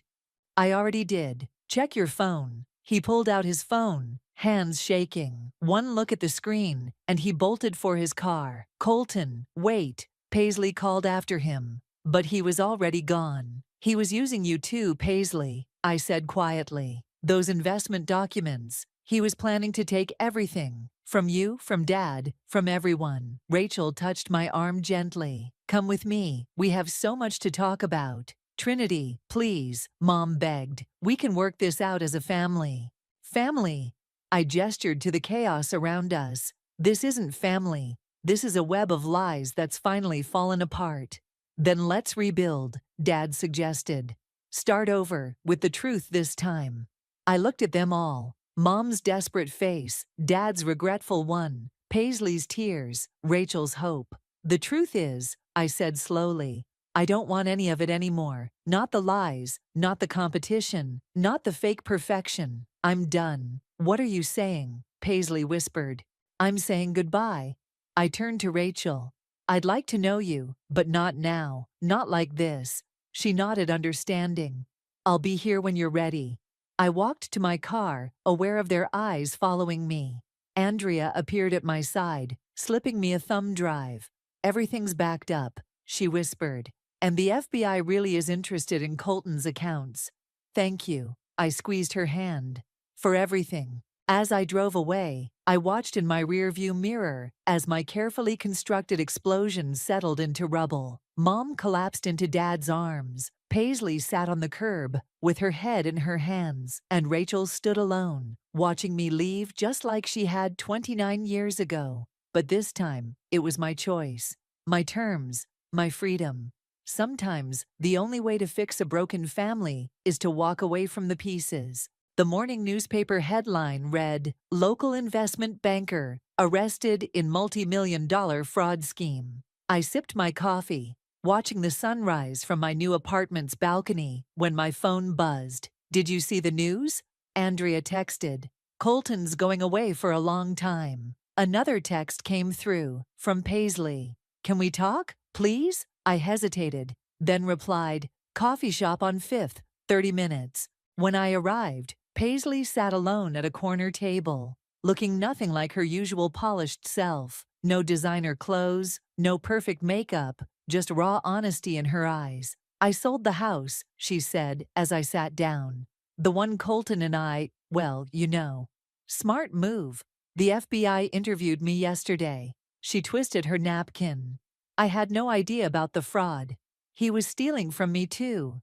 I already did. Check your phone. He pulled out his phone, hands shaking. One look at the screen, and he bolted for his car. Colton, wait, Paisley called after him. But he was already gone. He was using you too, Paisley, I said quietly. Those investment documents. He was planning to take everything. From you, from Dad, from everyone. Rachel touched my arm gently. Come with me. We have so much to talk about. Trinity, please, Mom begged. We can work this out as a family. Family. I gestured to the chaos around us. This isn't family. This is a web of lies that's finally fallen apart. Then let's rebuild, Dad suggested. Start over, with the truth this time. I looked at them all. Mom's desperate face, Dad's regretful one, Paisley's tears, Rachel's hope. The truth is, I said slowly, I don't want any of it anymore. Not the lies, not the competition, not the fake perfection. I'm done. What are you saying? Paisley whispered. I'm saying goodbye. I turned to Rachel. I'd like to know you, but not now, not like this. She nodded understanding. I'll be here when you're ready. I walked to my car, aware of their eyes following me. Andrea appeared at my side, slipping me a thumb drive. Everything's backed up, she whispered. And the FBI really is interested in Colton's accounts. Thank you. I squeezed her hand. For everything. As I drove away, I watched in my rearview mirror as my carefully constructed explosion settled into rubble. Mom collapsed into Dad's arms. Paisley sat on the curb, with her head in her hands, and Rachel stood alone, watching me leave just like she had 29 years ago. But this time, it was my choice. My terms. My freedom. Sometimes, the only way to fix a broken family is to walk away from the pieces. The morning newspaper headline read, "Local investment banker arrested in multi-million-dollar fraud scheme." I sipped my coffee, watching the sunrise from my new apartment's balcony when my phone buzzed. Did you see the news? Andrea texted. Colton's going away for a long time. Another text came through, from Paisley. Can we talk, please? I hesitated, then replied, coffee shop on 5th, 30 minutes. When I arrived, Paisley sat alone at a corner table, looking nothing like her usual polished self. No designer clothes, no perfect makeup, just raw honesty in her eyes. I sold the house, she said as I sat down. The one Colton and I, well, you know. Smart move. The FBI interviewed me yesterday. She twisted her napkin. I had no idea about the fraud. He was stealing from me too.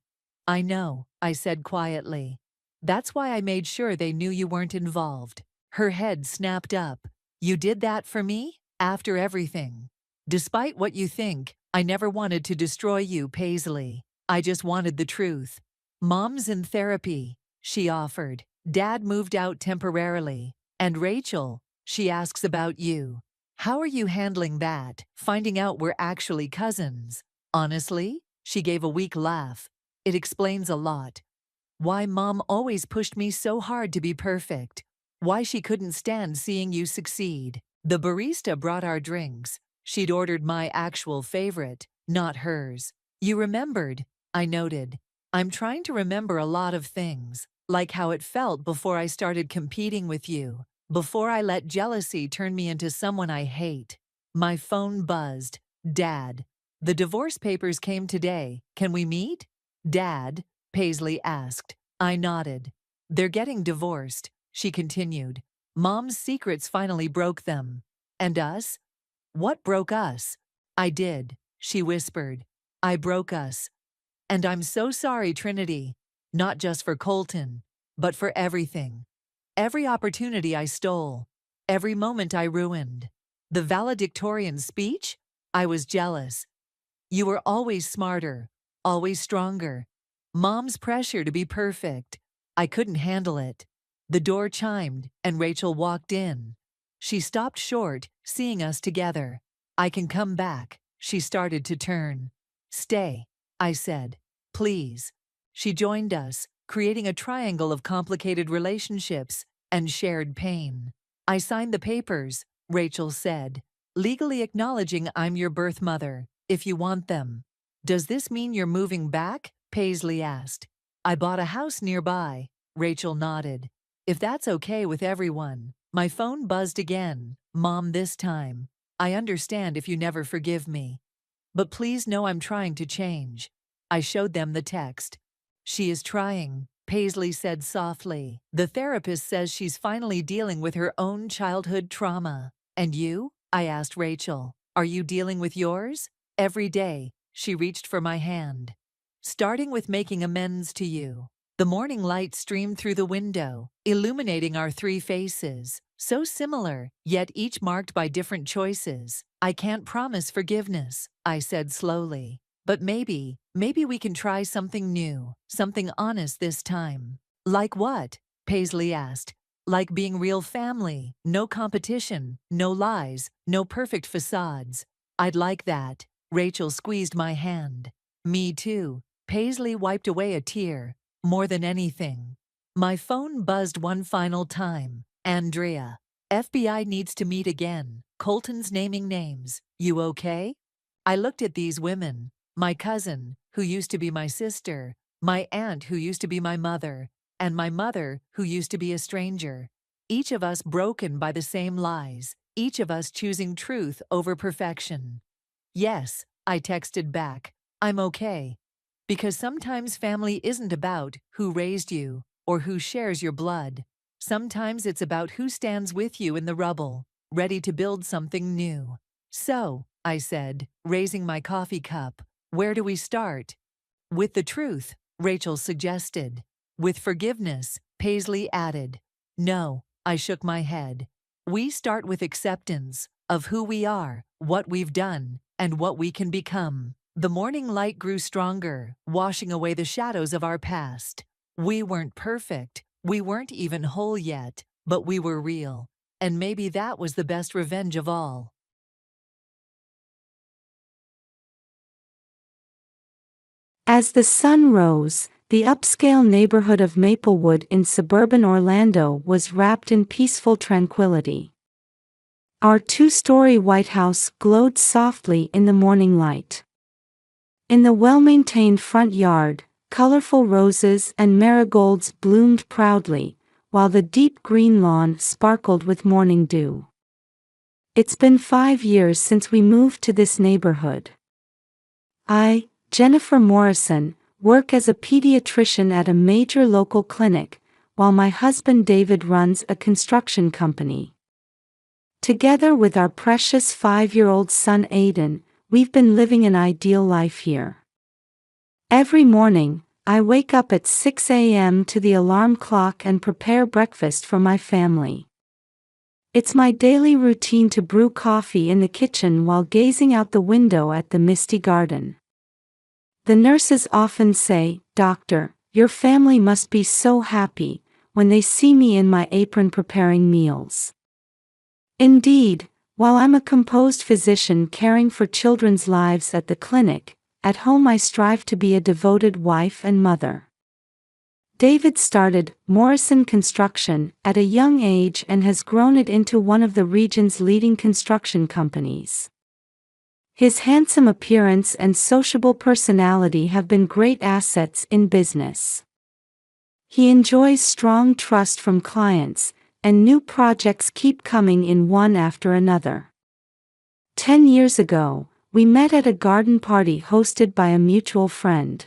I know, I said quietly. That's why I made sure they knew you weren't involved. Her head snapped up. You did that for me? After everything. Despite what you think, I never wanted to destroy you, Paisley. I just wanted the truth. Mom's in therapy, she offered. Dad moved out temporarily. And Rachel, she asks about you. How are you handling that, finding out we're actually cousins? Honestly, she gave a weak laugh. It explains a lot. Why Mom always pushed me so hard to be perfect. Why she couldn't stand seeing you succeed. The barista brought our drinks. She'd ordered my actual favorite, not hers. You remembered, I noted. I'm trying to remember a lot of things, like how it felt before I started competing with you, before I let jealousy turn me into someone I hate. My phone buzzed. Dad. The divorce papers came today. Can we meet? Dad, Paisley asked. I nodded. They're getting divorced, she continued. Mom's secrets finally broke them. And us? What broke us? I did, she whispered. I broke us. And I'm so sorry, Trinity. Not just for Colton, but for everything. Every opportunity I stole. Every moment I ruined. The valedictorian speech? I was jealous. You were always smarter, always stronger. Mom's pressure to be perfect. I couldn't handle it. The door chimed, and Rachel walked in. She stopped short, seeing us together. I can come back. She started to turn. Stay, I said. Please. She joined us, creating a triangle of complicated relationships and shared pain. I signed the papers, Rachel said, legally acknowledging I'm your birth mother, if you want them. Does this mean you're moving back? Paisley asked. I bought a house nearby, Rachel nodded. If that's okay with everyone. My phone buzzed again. Mom this time. I understand if you never forgive me. But please know I'm trying to change. I showed them the text. She is trying, Paisley said softly. The therapist says she's finally dealing with her own childhood trauma. And you? I asked Rachel. Are you dealing with yours? Every day, she reached for my hand. Starting with making amends to you. The morning light streamed through the window, illuminating our three faces, so similar, yet each marked by different choices. I can't promise forgiveness, I said slowly. But maybe we can try something new, something honest this time. Like what? Paisley asked. Like being real family, no competition, no lies, no perfect facades. I'd like that. Rachel squeezed my hand. Me too. Paisley wiped away a tear. More than anything. My phone buzzed one final time. Andrea. FBI needs to meet again. Colton's naming names. You okay? I looked at these women. My cousin, who used to be my sister, my aunt who used to be my mother, and my mother who used to be a stranger. Each of us broken by the same lies, each of us choosing truth over perfection. Yes, I texted back. I'm okay. Because sometimes family isn't about who raised you or who shares your blood. Sometimes it's about who stands with you in the rubble, ready to build something new. So, I said, raising my coffee cup, where do we start? With the truth, Rachel suggested. With forgiveness, Paisley added. No, I shook my head. We start with acceptance of who we are, what we've done, and what we can become. The morning light grew stronger, washing away the shadows of our past. We weren't perfect, we weren't even whole yet, but we were real. And maybe that was the best revenge of all. As the sun rose, the upscale neighborhood of Maplewood in suburban Orlando was wrapped in peaceful tranquility. Our two-story White House glowed softly in the morning light. In the well-maintained front yard, colorful roses and marigolds bloomed proudly, while the deep green lawn sparkled with morning dew. It's been 5 years since we moved to this neighborhood. I, Jennifer Morrison, work as a pediatrician at a major local clinic, while my husband David runs a construction company. Together with our precious 5-year-old son Aiden, we've been living an ideal life here. Every morning, I wake up at 6 a.m. to the alarm clock and prepare breakfast for my family. It's my daily routine to brew coffee in the kitchen while gazing out the window at the misty garden. The nurses often say, "Doctor, your family must be so happy," when they see me in my apron preparing meals. Indeed, while I'm a composed physician caring for children's lives at the clinic, at home I strive to be a devoted wife and mother. David started Morrison Construction at a young age and has grown it into one of the region's leading construction companies. His handsome appearance and sociable personality have been great assets in business. He enjoys strong trust from clients, and new projects keep coming in one after another. 10 years ago, we met at a garden party hosted by a mutual friend.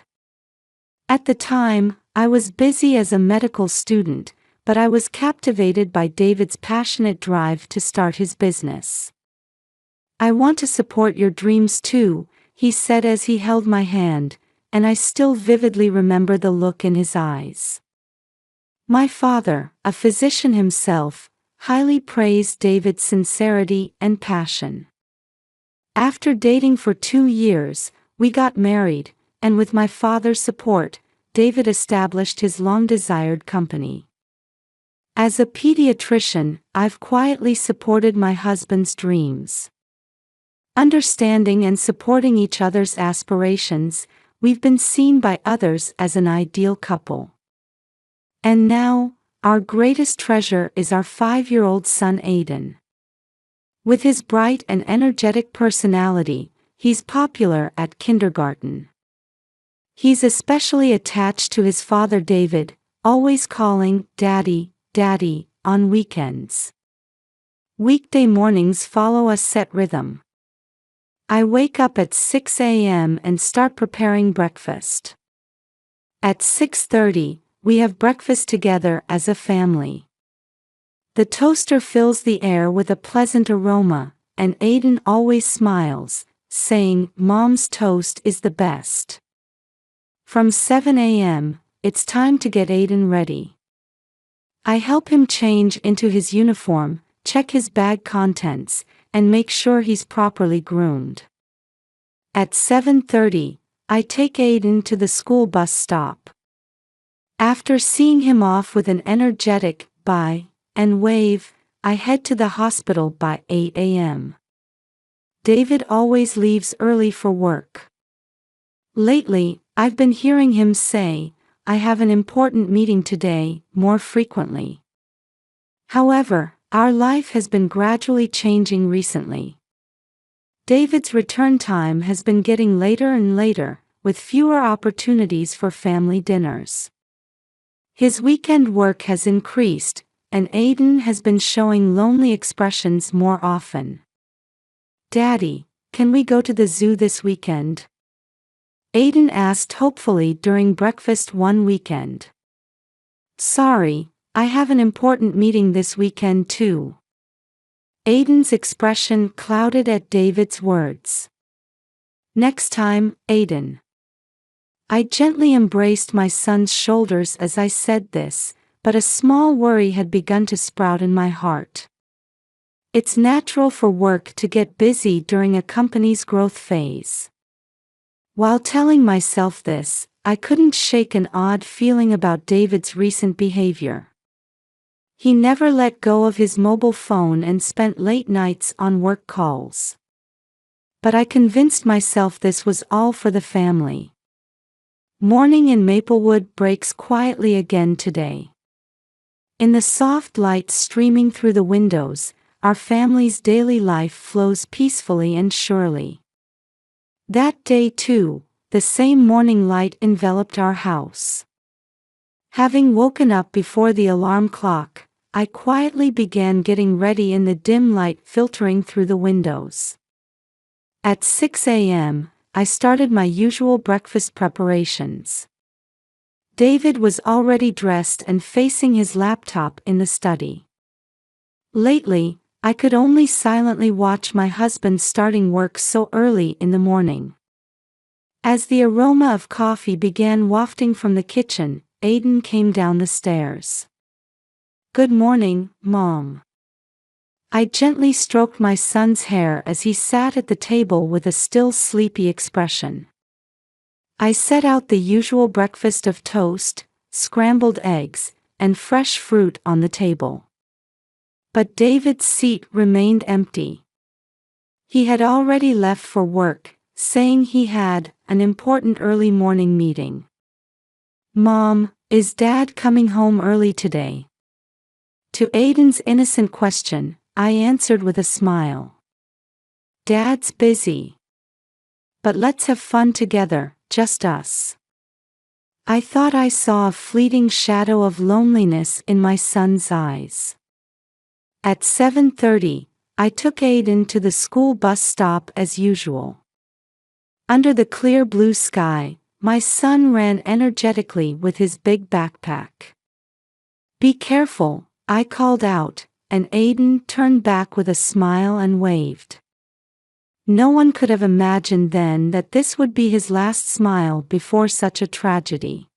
At the time, I was busy as a medical student, but I was captivated by David's passionate drive to start his business. "I want to support your dreams too," he said as he held my hand, and I still vividly remember the look in his eyes. My father, a physician himself, highly praised David's sincerity and passion. After dating for 2 years, we got married, and with my father's support, David established his long-desired company. As a pediatrician, I've quietly supported my husband's dreams. Understanding and supporting each other's aspirations, we've been seen by others as an ideal couple. And now, our greatest treasure is our 5-year-old son Aiden. With his bright and energetic personality, he's popular at kindergarten. He's especially attached to his father David, always calling "Daddy, Daddy" on weekends. Weekday mornings follow a set rhythm. I wake up at 6 a.m. and start preparing breakfast. At 6:30, we have breakfast together as a family. The toaster fills the air with a pleasant aroma, and Aiden always smiles, saying, "Mom's toast is the best." From 7 a.m., it's time to get Aiden ready. I help him change into his uniform, check his bag contents, and make sure he's properly groomed. At 7:30, I take Aiden to the school bus stop. After seeing him off with an energetic bye and wave, I head to the hospital by 8 a.m. David always leaves early for work. Lately, I've been hearing him say, "I have an important meeting today," more frequently. However, our life has been gradually changing recently. David's return time has been getting later and later, with fewer opportunities for family dinners. His weekend work has increased, and Aiden has been showing lonely expressions more often. "Daddy, can we go to the zoo this weekend?" Aiden asked hopefully during breakfast one weekend. "Sorry, I have an important meeting this weekend too." Aiden's expression clouded at David's words. "Next time, Aiden." I gently embraced my son's shoulders as I said this, but a small worry had begun to sprout in my heart. It's natural for work to get busy during a company's growth phase. While telling myself this, I couldn't shake an odd feeling about David's recent behavior. He never let go of his mobile phone and spent late nights on work calls. But I convinced myself this was all for the family. Morning in Maplewood breaks quietly again today. In the soft light streaming through the windows, our family's daily life flows peacefully and surely. That day too, the same morning light enveloped our house. Having woken up before the alarm clock, I quietly began getting ready in the dim light filtering through the windows. At 6 a.m., I started my usual breakfast preparations. David was already dressed and facing his laptop in the study. Lately, I could only silently watch my husband starting work so early in the morning. As the aroma of coffee began wafting from the kitchen, Aiden came down the stairs. "Good morning, Mom." I gently stroked my son's hair as he sat at the table with a still sleepy expression. I set out the usual breakfast of toast, scrambled eggs, and fresh fruit on the table. But David's seat remained empty. He had already left for work, saying he had an important early morning meeting. "Mom, is Dad coming home early today?" To Aiden's innocent question, I answered with a smile. "Dad's busy. But let's have fun together, just us." I thought I saw a fleeting shadow of loneliness in my son's eyes. At 7:30, I took Aiden to the school bus stop as usual. Under the clear blue sky, my son ran energetically with his big backpack. "Be careful," I called out, and Aiden turned back with a smile and waved. No one could have imagined then that this would be his last smile before such a tragedy.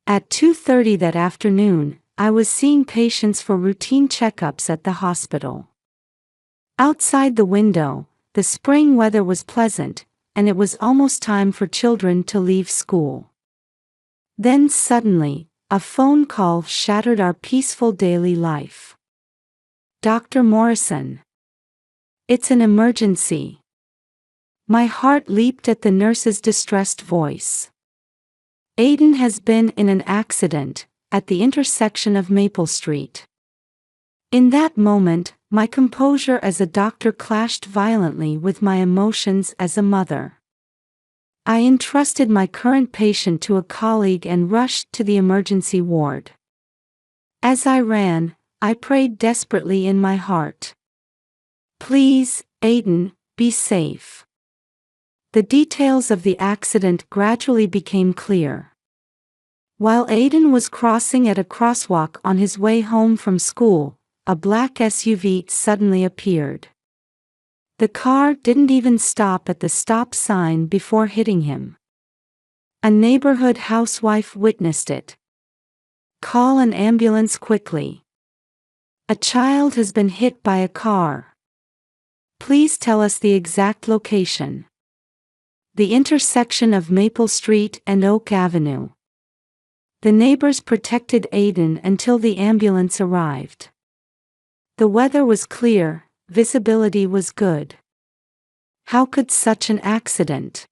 At 2:30 that afternoon, I was seeing patients for routine checkups at the hospital. Outside the window, the spring weather was pleasant, and it was almost time for children to leave school. Then suddenly, a phone call shattered our peaceful daily life. "Dr. Morrison. It's an emergency." My heart leaped at the nurse's distressed voice. "Aiden has been in an accident at the intersection of Maple Street." In that moment, my composure as a doctor clashed violently with my emotions as a mother. I entrusted my current patient to a colleague and rushed to the emergency ward. As I ran, I prayed desperately in my heart. "Please, Aiden, be safe." The details of the accident gradually became clear. While Aiden was crossing at a crosswalk on his way home from school, a black SUV suddenly appeared. The car didn't even stop at the stop sign before hitting him. A neighborhood housewife witnessed it. Call an ambulance quickly. A child has been hit by a car. Please tell us the exact location. The intersection of Maple Street and Oak Avenue. The neighbors protected Aiden until the ambulance arrived. The weather was clear, visibility was good. How could such an accident?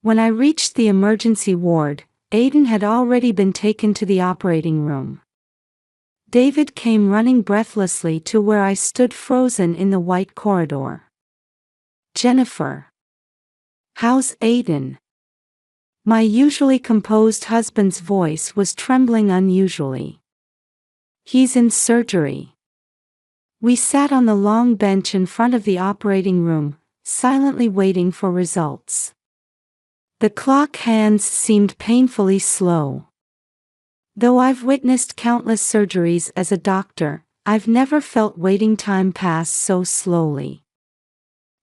When I reached the emergency ward, Aiden had already been taken to the operating room. David came running breathlessly to where I stood frozen in the white corridor. Jennifer. How's Aiden? My usually composed husband's voice was trembling unusually. He's in surgery. We sat on the long bench in front of the operating room, silently waiting for results. The clock hands seemed painfully slow. Though I've witnessed countless surgeries as a doctor, I've never felt waiting time pass so slowly.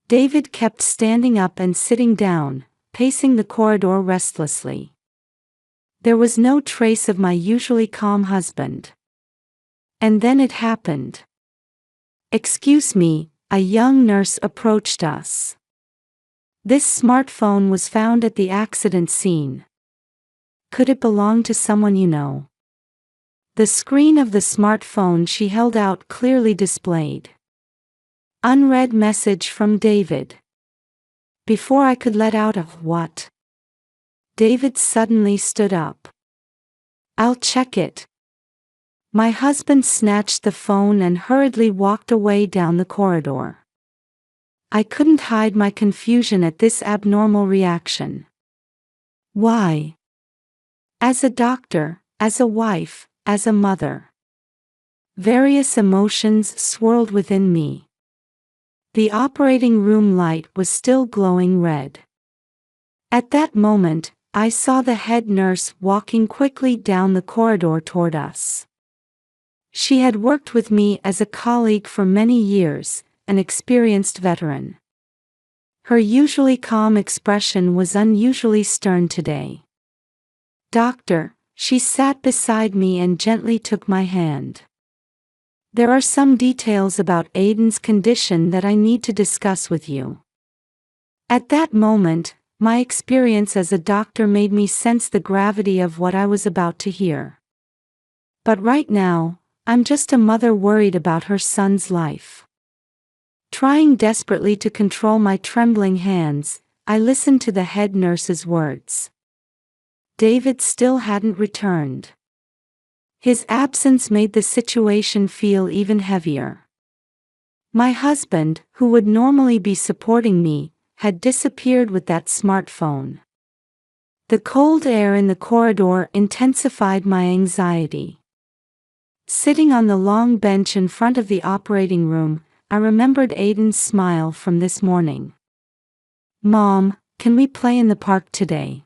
David kept standing up and sitting down, pacing the corridor restlessly. There was no trace of my usually calm husband. And then it happened. "Excuse me," a young nurse approached us. "This smartphone was found at the accident scene. Could it belong to someone you know?" The screen of the smartphone she held out clearly displayed. Unread message from David. Before I could let out a "what?" David suddenly stood up. "I'll check it." My husband snatched the phone and hurriedly walked away down the corridor. I couldn't hide my confusion at this abnormal reaction. Why? As a doctor, as a wife, as a mother. Various emotions swirled within me. The operating room light was still glowing red. At that moment, I saw the head nurse walking quickly down the corridor toward us. She had worked with me as a colleague for many years, an experienced veteran. Her usually calm expression was unusually stern today. "Doctor," she sat beside me and gently took my hand. "There are some details about Aiden's condition that I need to discuss with you." At that moment, my experience as a doctor made me sense the gravity of what I was about to hear. But right now, I'm just a mother worried about her son's life. Trying desperately to control my trembling hands, I listened to the head nurse's words. David still hadn't returned. His absence made the situation feel even heavier. My husband, who would normally be supporting me, had disappeared with that smartphone. The cold air in the corridor intensified my anxiety. Sitting on the long bench in front of the operating room, I remembered Aiden's smile from this morning. "Mom, can we play in the park today?"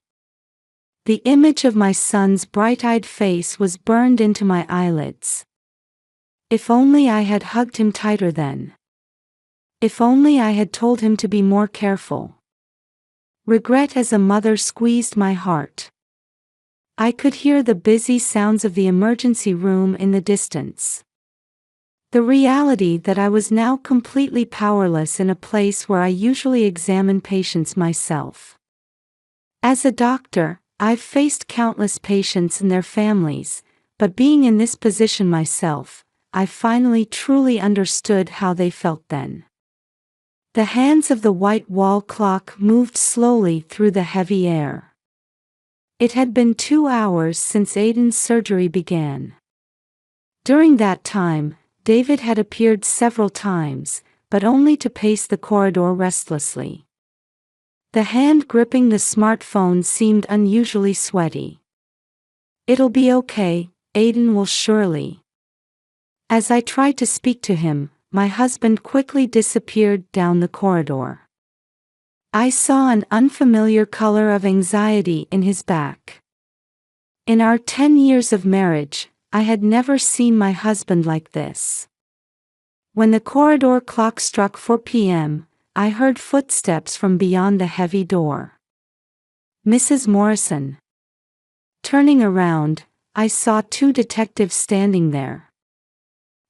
The image of my son's bright-eyed face was burned into my eyelids. If only I had hugged him tighter then. If only I had told him to be more careful. Regret as a mother squeezed my heart. I could hear the busy sounds of the emergency room in the distance. The reality that I was now completely powerless in a place where I usually examine patients myself. As a doctor, I've faced countless patients and their families, but being in this position myself, I finally truly understood how they felt then. The hands of the white wall clock moved slowly through the heavy air. It had been 2 hours since Aiden's surgery began. During that time, David had appeared several times, but only to pace the corridor restlessly. The hand gripping the smartphone seemed unusually sweaty. "It'll be okay, Aiden will surely." As I tried to speak to him, my husband quickly disappeared down the corridor. I saw an unfamiliar color of anxiety in his back. In our 10 years of marriage, I had never seen my husband like this. When the corridor clock struck 4 p.m., I heard footsteps from beyond the heavy door. Mrs. Morrison. Turning around, I saw two detectives standing there.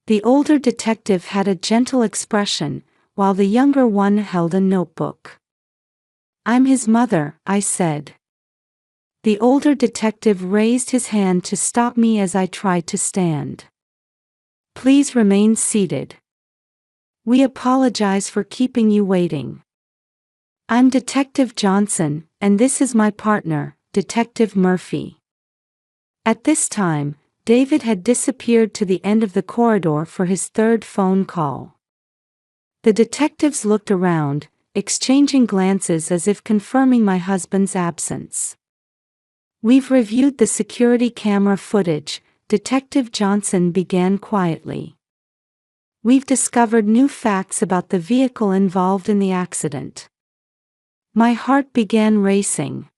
The older detective had a gentle expression, while the younger one held a notebook. "I'm his mother," I said. The older detective raised his hand to stop me as I tried to stand. "Please remain seated. We apologize for keeping you waiting. I'm Detective Johnson, and this is my partner, Detective Murphy." At this time, David had disappeared to the end of the corridor for his third phone call. The detectives looked around, exchanging glances as if confirming my husband's absence. "We've reviewed the security camera footage," Detective Johnson began quietly. "We've discovered new facts about the vehicle involved in the accident." My heart began racing.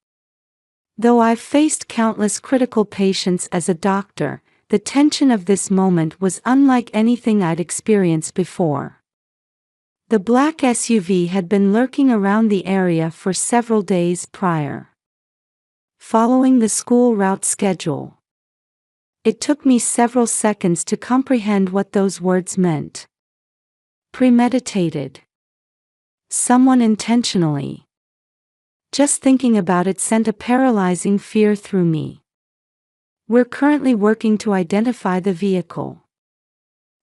Though I've faced countless critical patients as a doctor, the tension of this moment was unlike anything I'd experienced before. The black SUV had been lurking around the area for several days prior, following the school route schedule. It took me several seconds to comprehend what those words meant. Premeditated. Someone intentionally. Just thinking about it sent a paralyzing fear through me. "We're currently working to identify the vehicle.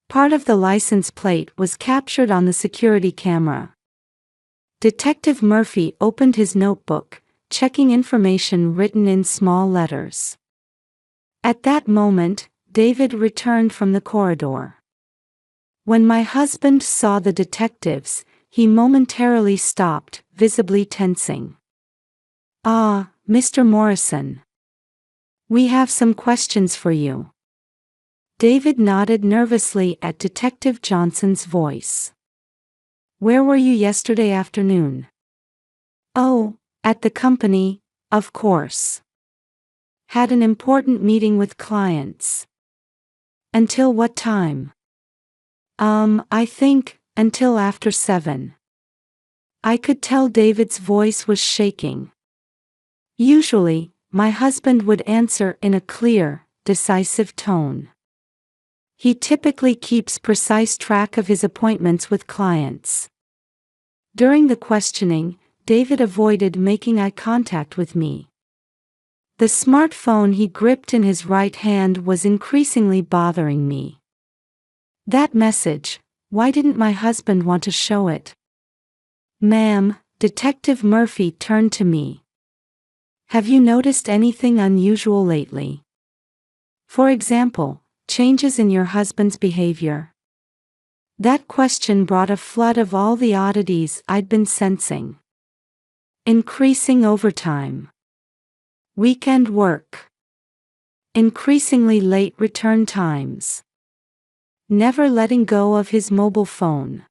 Part of the license plate was captured on the security camera." Detective Murphy opened his notebook, checking information written in small letters. At that moment, David returned from the corridor. When my husband saw the detectives, he momentarily stopped, visibly tensing. "Ah, Mr. Morrison. We have some questions for you." David nodded nervously at Detective Johnson's voice. "Where were you yesterday afternoon?" "Oh, at the company, of course. Had an important meeting with clients." "Until what time?" I think, until after 7. I could tell David's voice was shaking. Usually, my husband would answer in a clear, decisive tone. He typically keeps precise track of his appointments with clients. During the questioning, David avoided making eye contact with me. The smartphone he gripped in his right hand was increasingly bothering me. That message, why didn't my husband want to show it? "Ma'am," Detective Murphy turned to me. "Have you noticed anything unusual lately? For example, changes in your husband's behavior?" That question brought a flood of all the oddities I'd been sensing. Increasing overtime. Weekend work. Increasingly late return times. Never letting go of his mobile phone.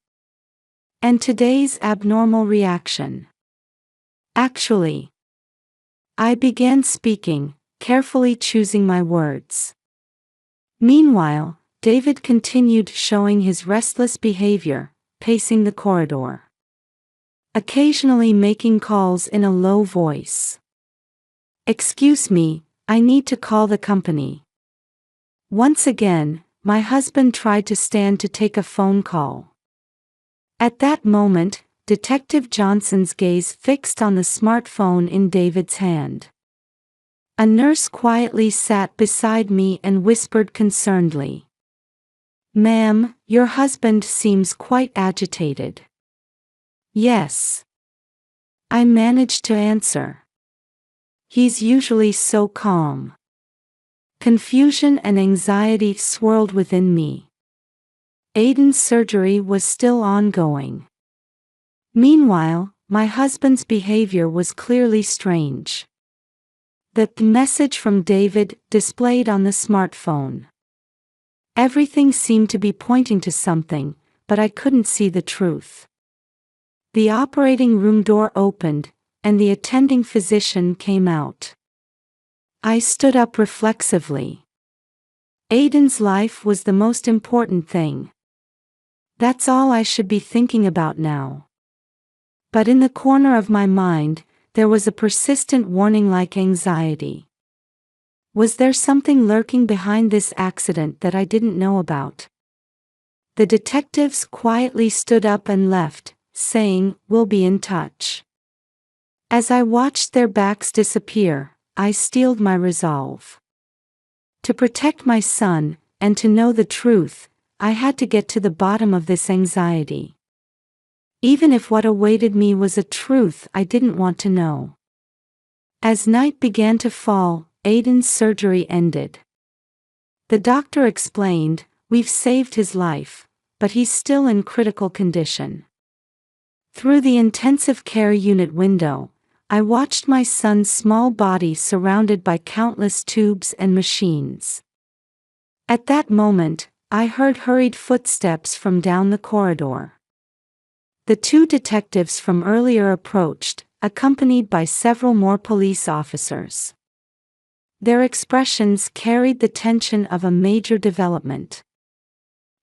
And today's abnormal reaction. Actually, I began speaking, carefully choosing my words. Meanwhile, David continued showing his restless behavior, pacing the corridor. Occasionally making calls in a low voice. "Excuse me, I need to call the company." Once again, my husband tried to stand to take a phone call. At that moment, Detective Johnson's gaze fixed on the smartphone in David's hand. A nurse quietly sat beside me and whispered concernedly. "Ma'am, your husband seems quite agitated." "Yes." I managed to answer. "He's usually so calm." Confusion and anxiety swirled within me. Aiden's surgery was still ongoing. Meanwhile, my husband's behavior was clearly strange. The message from David displayed on the smartphone. Everything seemed to be pointing to something, but I couldn't see the truth. The operating room door opened, and the attending physician came out. I stood up reflexively. Aiden's life was the most important thing. That's all I should be thinking about now. But in the corner of my mind, there was a persistent warning like anxiety. Was there something lurking behind this accident that I didn't know about? The detectives quietly stood up and left, saying, "We'll be in touch." As I watched their backs disappear, I steeled my resolve. To protect my son, and to know the truth, I had to get to the bottom of this anxiety. Even if what awaited me was a truth I didn't want to know. As night began to fall, Aiden's surgery ended. The doctor explained, "We've saved his life, but he's still in critical condition." Through the intensive care unit window, I watched my son's small body surrounded by countless tubes and machines. At that moment, I heard hurried footsteps from down the corridor. The two detectives from earlier approached, accompanied by several more police officers. Their expressions carried the tension of a major development.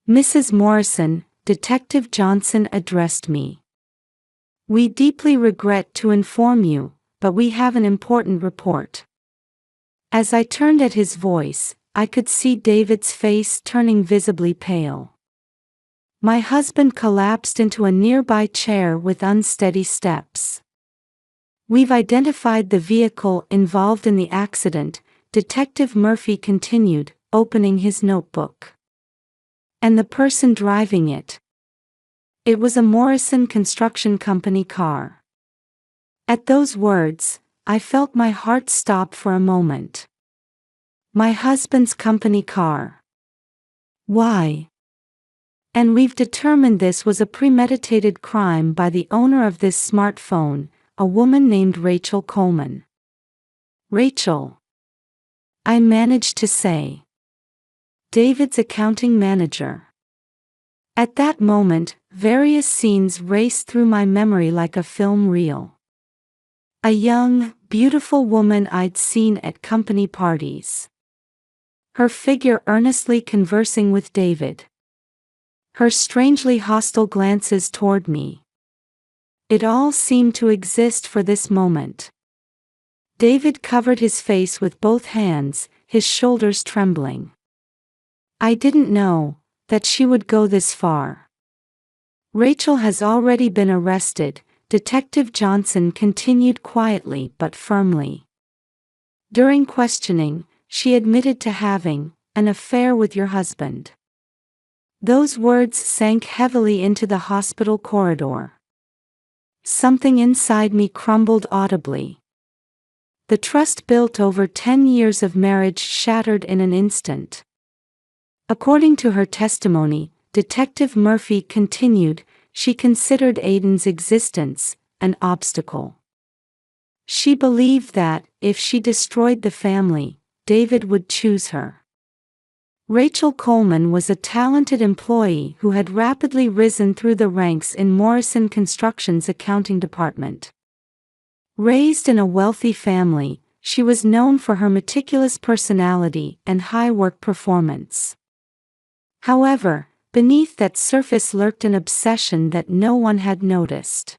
"Mrs. Morrison," Detective Johnson addressed me. "We deeply regret to inform you, but we have an important report." As I turned at his voice, I could see David's face turning visibly pale. My husband collapsed into a nearby chair with unsteady steps. "We've identified the vehicle involved in the accident," Detective Murphy continued, opening his notebook. "And the person driving it. It was a Morrison Construction Company car." At those words, I felt my heart stop for a moment. My husband's company car. Why? "And we've determined this was a premeditated crime by the owner of this smartphone, a woman named Rachel Coleman." "Rachel?" I managed to say. "David's accounting manager." At that moment, various scenes raced through my memory like a film reel. A young, beautiful woman I'd seen at company parties. Her figure earnestly conversing with David. Her strangely hostile glances toward me. It all seemed to exist for this moment. David covered his face with both hands, his shoulders trembling. I didn't know that she would go this far. "Rachel has already been arrested," Detective Johnson continued quietly but firmly. "During questioning, she admitted to having an affair with your husband." Those words sank heavily into the hospital corridor. Something inside me crumbled audibly. The trust built over 10 years of marriage shattered in an instant. According to her testimony, Detective Murphy continued, she considered Aiden's existence an obstacle. She believed that, if she destroyed the family, David would choose her. Rachel Coleman was a talented employee who had rapidly risen through the ranks in Morrison Construction's accounting department. Raised in a wealthy family, she was known for her meticulous personality and high work performance. However, beneath that surface lurked an obsession that no one had noticed.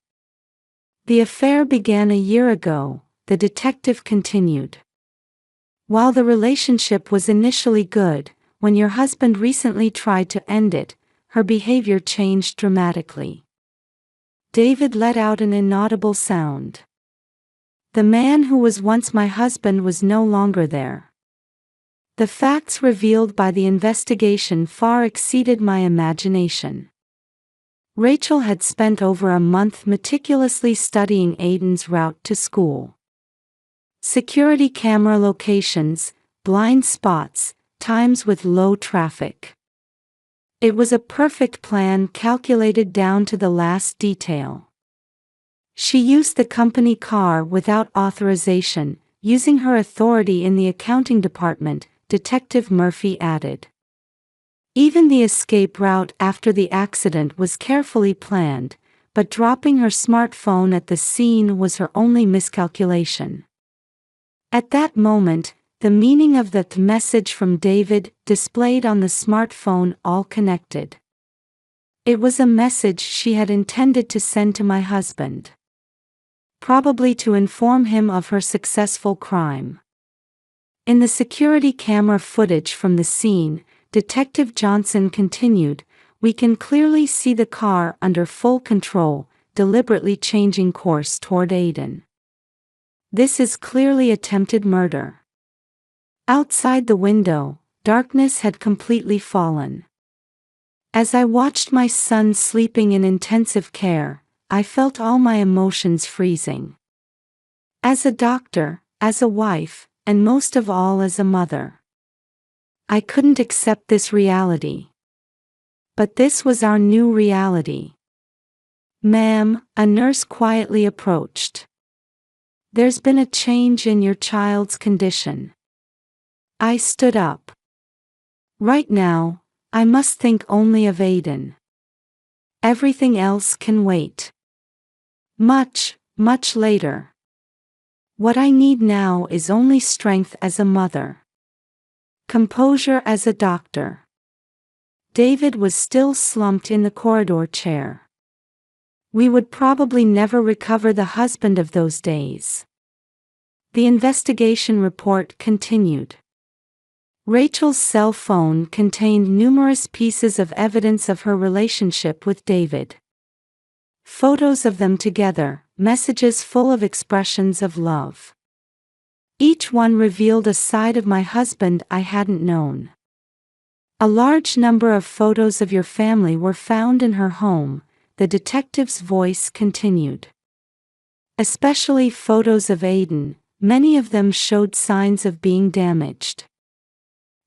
"The affair began a year ago," the detective continued. "While the relationship was initially good, when your husband recently tried to end it, her behavior changed dramatically." David let out an inaudible sound. The man who was once my husband was no longer there. The facts revealed by the investigation far exceeded my imagination. Rachel had spent over a month meticulously studying Aiden's route to school. Security camera locations, blind spots, times with low traffic. It was a perfect plan calculated down to the last detail. She used the company car without authorization, using her authority in the accounting department, Detective Murphy added. Even the escape route after the accident was carefully planned, but dropping her smartphone at the scene was her only miscalculation. At that moment, the meaning of the message from David displayed on the smartphone all connected. It was a message she had intended to send to my husband. probably to inform him of her successful crime. In the security camera footage from the scene, Detective Johnson continued, "We can clearly see the car under full control, deliberately changing course toward Aiden. This is clearly attempted murder." Outside the window, darkness had completely fallen. As I watched my son sleeping in intensive care, I felt all my emotions freezing. As a doctor, as a wife, and most of all as a mother, I couldn't accept this reality. But this was our new reality. "Ma'am," a nurse quietly approached. "There's been a change in your child's condition." I stood up. Right now, I must think only of Aiden. Everything else can wait. Much, much later. What I need now is only strength as a mother. Composure as a doctor. David was still slumped in the corridor chair. We would probably never recover the husband of those days. The investigation report continued. Rachel's cell phone contained numerous pieces of evidence of her relationship with David. Photos of them together, messages full of expressions of love. Each one revealed a side of my husband I hadn't known. "A large number of photos of your family were found in her home," the detective's voice continued. "Especially photos of Aiden, many of them showed signs of being damaged."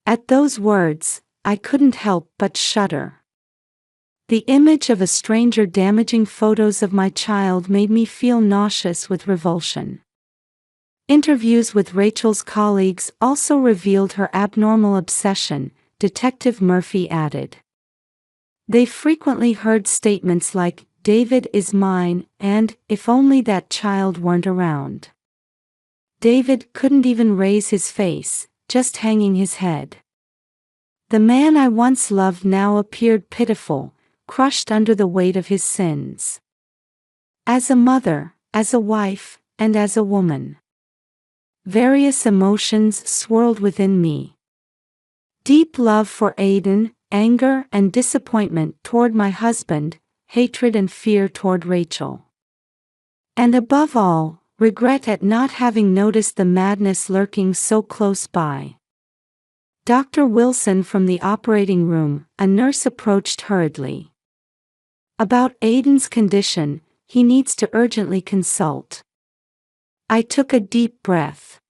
At those words, I couldn't help but shudder. The image of a stranger damaging photos of my child made me feel nauseous with revulsion. Interviews with Rachel's colleagues also revealed her abnormal obsession, Detective Murphy added. They frequently heard statements like, "David is mine," and, "If only that child weren't around." David couldn't even raise his face, just hanging his head. The man I once loved now appeared pitiful, crushed under the weight of his sins. As a mother, as a wife, and as a woman, various emotions swirled within me. Deep love for Aiden, anger and disappointment toward my husband, hatred and fear toward Rachel. And above all, regret at not having noticed the madness lurking so close by. Dr. Wilson from the operating room, a nurse approached hurriedly. "About Aiden's condition, he needs to urgently consult." I took a deep breath.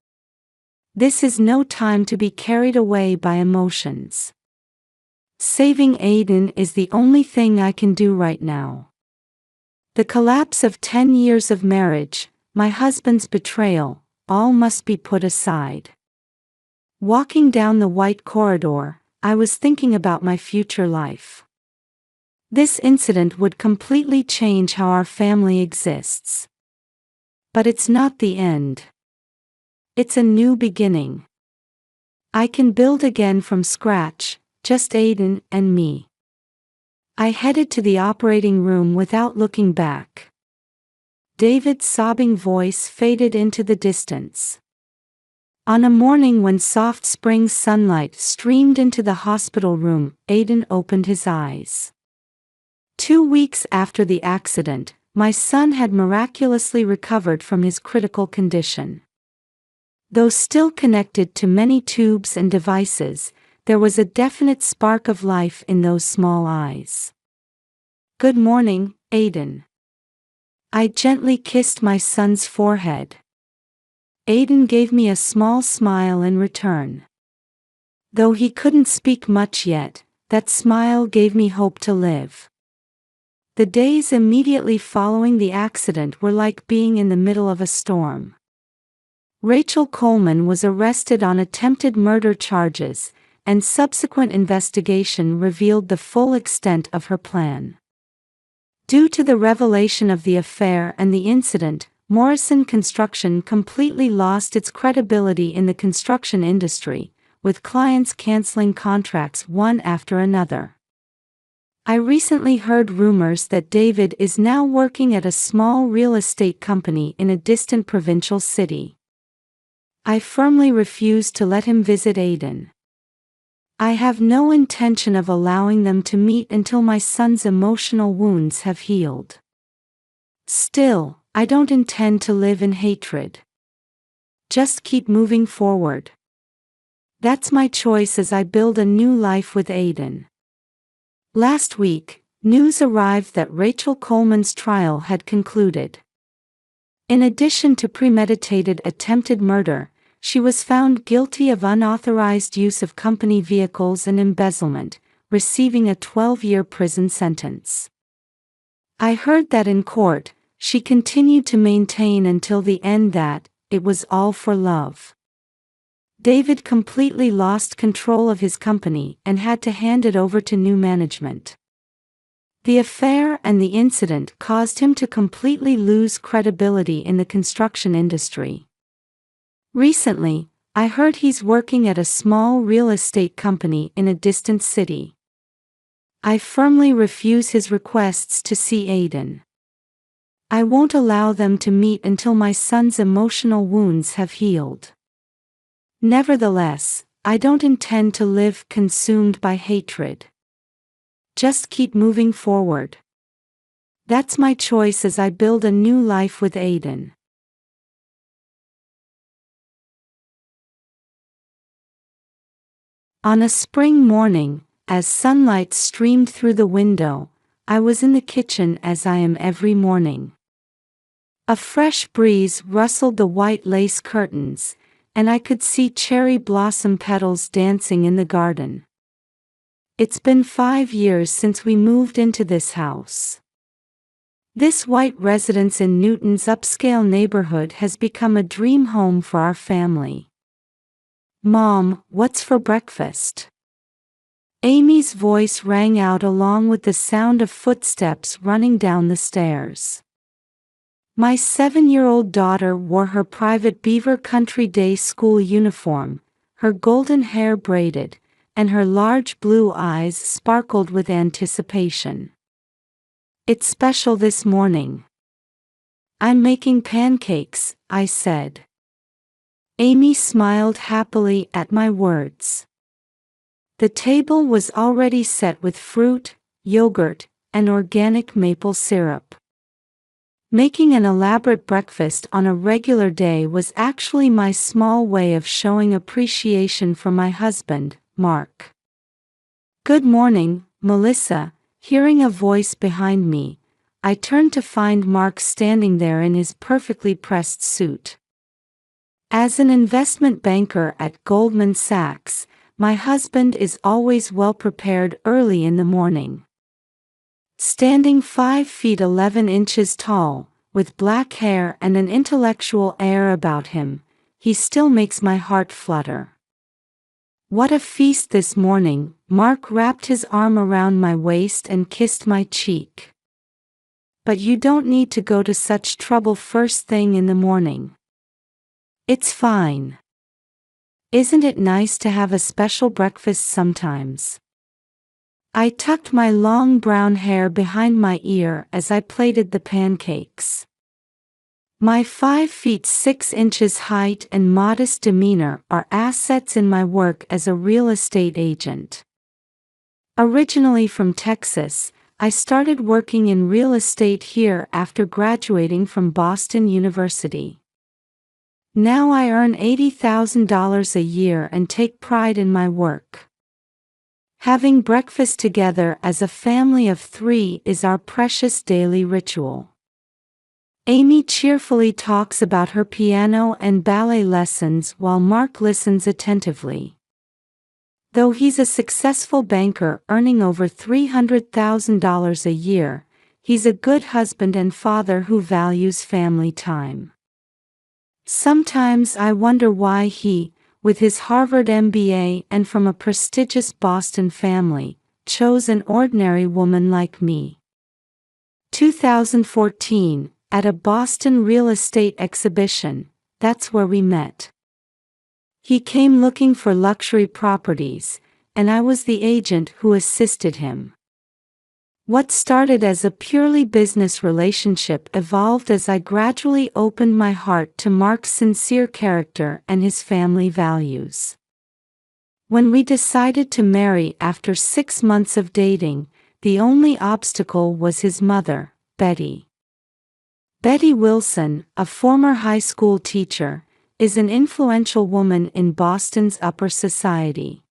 This is no time to be carried away by emotions. Saving Aiden is the only thing I can do right now. The collapse of 10 years of marriage, my husband's betrayal, all must be put aside. Walking down the white corridor, I was thinking about my future life. This incident would completely change how our family exists. But it's not the end. It's a new beginning. I can build again from scratch, just Aiden and me. I headed to the operating room without looking back. David's sobbing voice faded into the distance. On a morning when soft spring sunlight streamed into the hospital room, Aiden opened his eyes. 2 weeks after the accident, my son had miraculously recovered from his critical condition. Though still connected to many tubes and devices, there was a definite spark of life in those small eyes. "Good morning, Aiden." I gently kissed my son's forehead. Aiden gave me a small smile in return. Though he couldn't speak much yet, that smile gave me hope to live. The days immediately following the accident were like being in the middle of a storm. Rachel Coleman was arrested on attempted murder charges, and subsequent investigation revealed the full extent of her plan. Due to the revelation of the affair and the incident, Morrison Construction completely lost its credibility in the construction industry, with clients canceling contracts one after another. I recently heard rumors that David is now working at a small real estate company in a distant provincial city. I firmly refuse to let him visit Aiden. I have no intention of allowing them to meet until my son's emotional wounds have healed. Still, I don't intend to live in hatred. Just keep moving forward. That's my choice as I build a new life with Aiden. Last week, news arrived that Rachel Coleman's trial had concluded. In addition to premeditated attempted murder, she was found guilty of unauthorized use of company vehicles and embezzlement, receiving a 12-year prison sentence. I heard that in court, she continued to maintain until the end that it was all for love. David completely lost control of his company and had to hand it over to new management. The affair and the incident caused him to completely lose credibility in the construction industry. Recently, I heard he's working at a small real estate company in a distant city. I firmly refuse his requests to see Aiden. I won't allow them to meet until my son's emotional wounds have healed. Nevertheless, I don't intend to live consumed by hatred. Just keep moving forward. That's my choice as I build a new life with Aiden. On a spring morning, as sunlight streamed through the window, I was in the kitchen as I am every morning. A fresh breeze rustled the white lace curtains, and I could see cherry blossom petals dancing in the garden. It's been 5 years since we moved into this house. This white residence in Newton's upscale neighborhood has become a dream home for our family. Mom, what's for breakfast? Amy's voice rang out along with the sound of footsteps running down the stairs. My 7-year-old daughter wore her private Beaver Country Day school uniform, her golden hair braided, and her large blue eyes sparkled with anticipation. It's special this morning. I'm making pancakes, I said. Amy smiled happily at my words. The table was already set with fruit, yogurt, and organic maple syrup. Making an elaborate breakfast on a regular day was actually my small way of showing appreciation for my husband, Mark. Good morning, Melissa. Hearing a voice behind me, I turned to find Mark standing there in his perfectly pressed suit. As an investment banker at Goldman Sachs, my husband is always well prepared early in the morning. Standing 5 feet 11 inches tall, with black hair and an intellectual air about him, he still makes my heart flutter. What a feast this morning. Mark wrapped his arm around my waist and kissed my cheek. But you don't need to go to such trouble first thing in the morning. It's fine. Isn't it nice to have a special breakfast sometimes? I tucked my long brown hair behind my ear as I plated the pancakes. My 5 feet 6 inches height and modest demeanor are assets in my work as a real estate agent. Originally from Texas, I started working in real estate here after graduating from Boston University. Now I earn $80,000 a year and take pride in my work. Having breakfast together as a family of 3 is our precious daily ritual. Amy cheerfully talks about her piano and ballet lessons while Mark listens attentively. Though he's a successful banker earning over $300,000 a year, he's a good husband and father who values family time. Sometimes I wonder why he, with his Harvard MBA and from a prestigious Boston family, chose an ordinary woman like me. 2014, at a Boston real estate exhibition, that's where we met. He came looking for luxury properties, and I was the agent who assisted him. What started as a purely business relationship evolved as I gradually opened my heart to Mark's sincere character and his family values. When we decided to marry after 6 months of dating, the only obstacle was his mother, Betty. Betty Wilson, a former high school teacher, is an influential woman in Boston's upper society.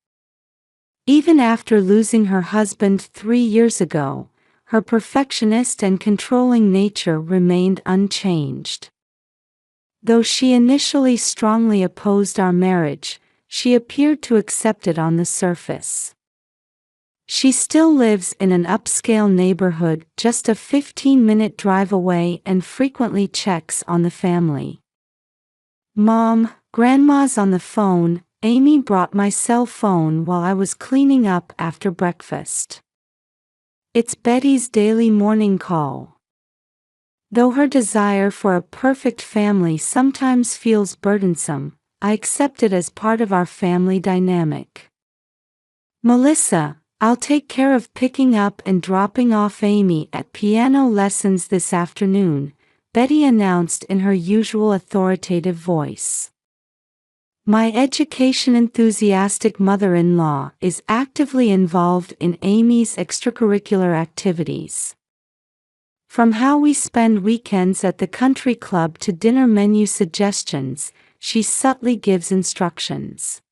Even after losing her husband 3 years ago, her perfectionist and controlling nature remained unchanged. Though she initially strongly opposed our marriage, she appeared to accept it on the surface. She still lives in an upscale neighborhood just a 15-minute drive away and frequently checks on the family. "Mom, Grandma's on the phone. Amy brought my cell phone while I was cleaning up after breakfast." It's Betty's daily morning call. Though her desire for a perfect family sometimes feels burdensome, I accept it as part of our family dynamic. "Melissa, I'll take care of picking up and dropping off Amy at piano lessons this afternoon," Betty announced in her usual authoritative voice. My education-enthusiastic mother-in-law is actively involved in Amy's extracurricular activities. From how we spend weekends at the country club to dinner menu suggestions, she subtly gives instructions.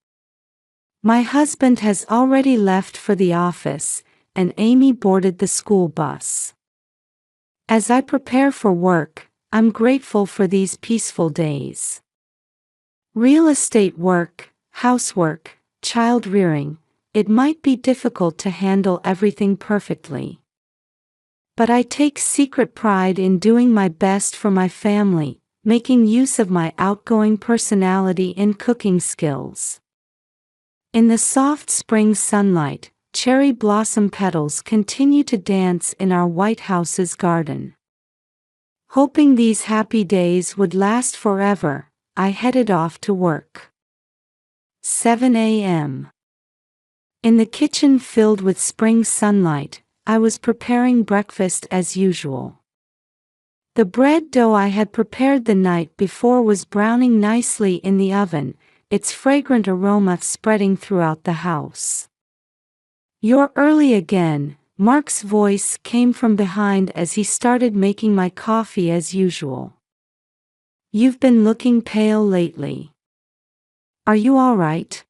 My husband has already left for the office, and Amy boarded the school bus. As I prepare for work, I'm grateful for these peaceful days. Real estate work, housework, child rearing, it might be difficult to handle everything perfectly. But I take secret pride in doing my best for my family, making use of my outgoing personality and cooking skills. In the soft spring sunlight, cherry blossom petals continue to dance in our White House's garden. Hoping these happy days would last forever, I headed off to work. 7 a.m. In the kitchen filled with spring sunlight, I was preparing breakfast as usual. The bread dough I had prepared the night before was browning nicely in the oven, its fragrant aroma spreading throughout the house. "You're early again," Mark's voice came from behind as he started making my coffee as usual. "You've been looking pale lately. Are you all right?"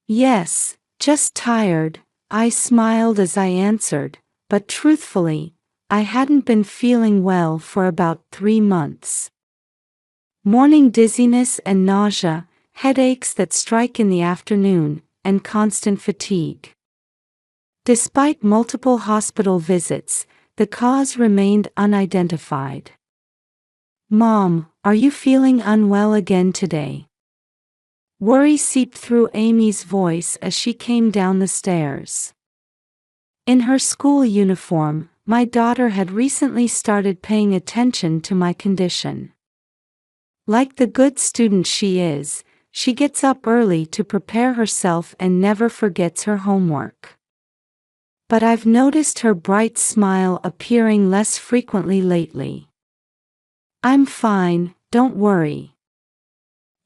"Yes, just tired," I smiled as I answered, but truthfully, I hadn't been feeling well for about 3 months. Morning dizziness and nausea, headaches that strike in the afternoon, and constant fatigue. Despite multiple hospital visits, the cause remained unidentified. "Mom, are you feeling unwell again today?" Worry seeped through Amy's voice as she came down the stairs. In her school uniform, my daughter had recently started paying attention to my condition. Like the good student she is, she gets up early to prepare herself and never forgets her homework. But I've noticed her bright smile appearing less frequently lately. "I'm fine, don't worry."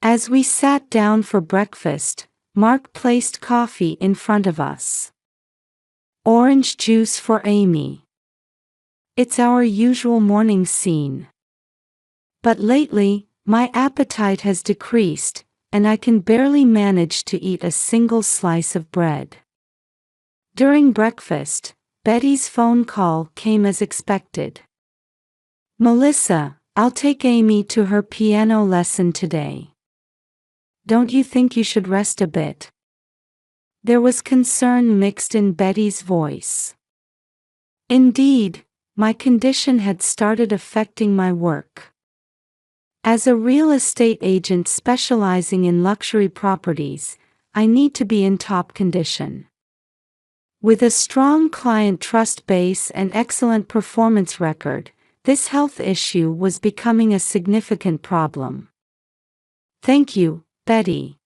As we sat down for breakfast, Mark placed coffee in front of us. "Orange juice for Amy." It's our usual morning scene. But lately, my appetite has decreased, and I can barely manage to eat a single slice of bread. During breakfast, Betty's phone call came as expected. "Melissa, I'll take Amy to her piano lesson today. Don't you think you should rest a bit?" There was concern mixed in Betty's voice. Indeed, my condition had started affecting my work. As a real estate agent specializing in luxury properties, I need to be in top condition. With a strong client trust base and excellent performance record, this health issue was becoming a significant problem. "Thank you, Betty.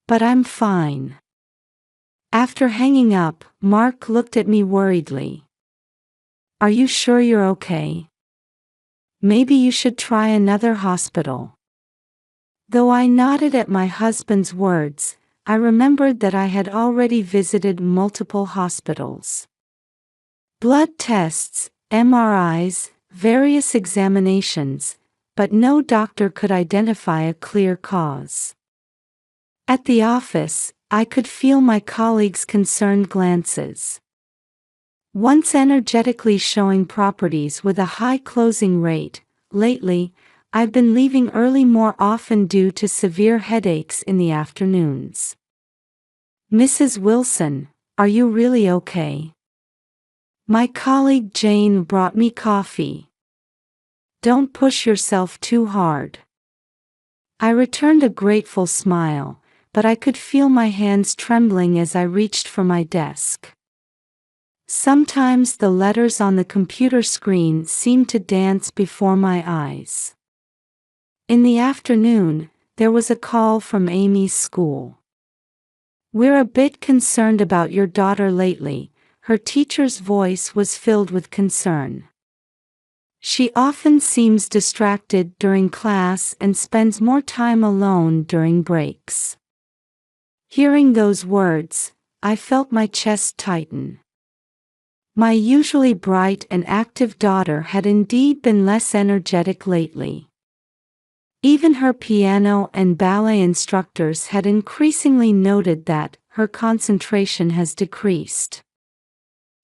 But I'm fine." After hanging up, Mark looked at me worriedly. Are you sure you're okay? Maybe you should try another hospital. Though I nodded at my husband's words, I remembered that I had already visited multiple hospitals. Blood tests, MRIs, various examinations, but no doctor could identify a clear cause. At the office, I could feel my colleagues' concerned glances. Once energetically showing properties with a high closing rate, lately, I've been leaving early more often due to severe headaches in the afternoons. Mrs. Wilson, are you really okay? My colleague Jane brought me coffee. Don't push yourself too hard. I returned a grateful smile, but I could feel my hands trembling as I reached for my desk. Sometimes the letters on the computer screen seemed to dance before my eyes. In the afternoon, there was a call from Amy's school. We're a bit concerned about your daughter lately. Her teacher's voice was filled with concern. She often seems distracted during class and spends more time alone during breaks. Hearing those words, I felt my chest tighten. My usually bright and active daughter had indeed been less energetic lately. Even her piano and ballet instructors had increasingly noted that her concentration has decreased.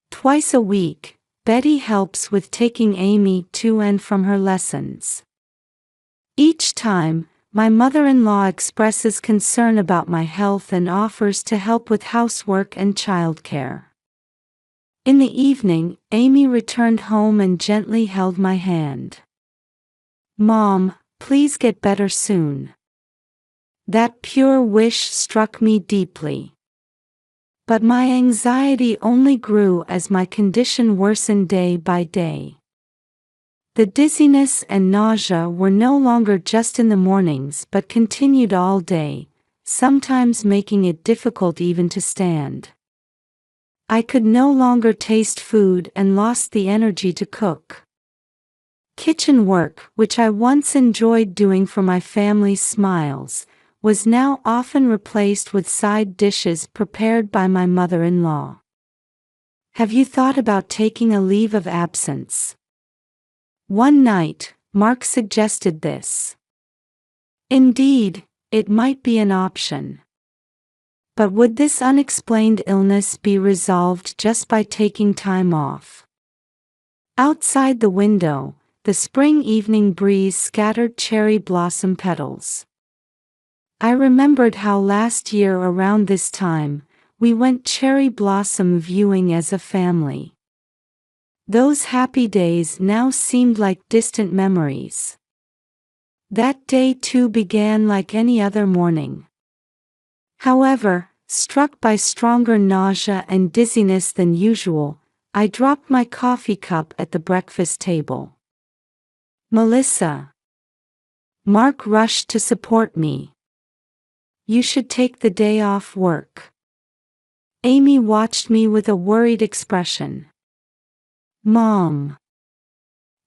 Twice a week, Betty helps with taking Amy to and from her lessons. Each time, my mother-in-law expresses concern about my health and offers to help with housework and childcare. In the evening, Amy returned home and gently held my hand. "Mom, please get better soon." That pure wish struck me deeply. But my anxiety only grew as my condition worsened day by day. The dizziness and nausea were no longer just in the mornings but continued all day, sometimes making it difficult even to stand. I could no longer taste food and lost the energy to cook. Kitchen work, which I once enjoyed doing for my family's smiles, was now often replaced with side dishes prepared by my mother-in-law. "Have you thought about taking a leave of absence?" One night, Mark suggested this. Indeed, it might be an option. But would this unexplained illness be resolved just by taking time off? Outside the window, the spring evening breeze scattered cherry blossom petals. I remembered how last year around this time, we went cherry blossom viewing as a family. Those happy days now seemed like distant memories. That day too began like any other morning. However, struck by stronger nausea and dizziness than usual, I dropped my coffee cup at the breakfast table. "Melissa." Mark rushed to support me. "You should take the day off work." Amy watched me with a worried expression. "Mom.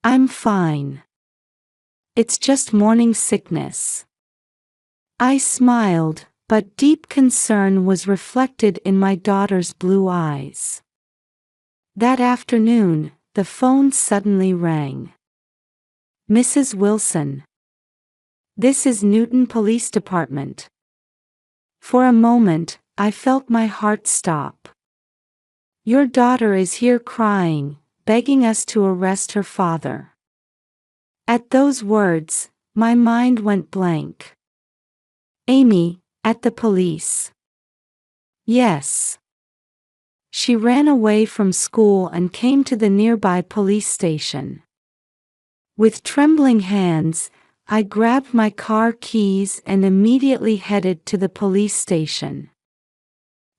I'm fine. It's just morning sickness." I smiled, but deep concern was reflected in my daughter's blue eyes. That afternoon, the phone suddenly rang. "Mrs. Wilson. This is Newton Police Department." For a moment, I felt my heart stop. "Your daughter is here crying, begging us to arrest her father." At those words, my mind went blank. "Amy, at the police?" "Yes." She ran away from school and came to the nearby police station. With trembling hands, I grabbed my car keys and immediately headed to the police station.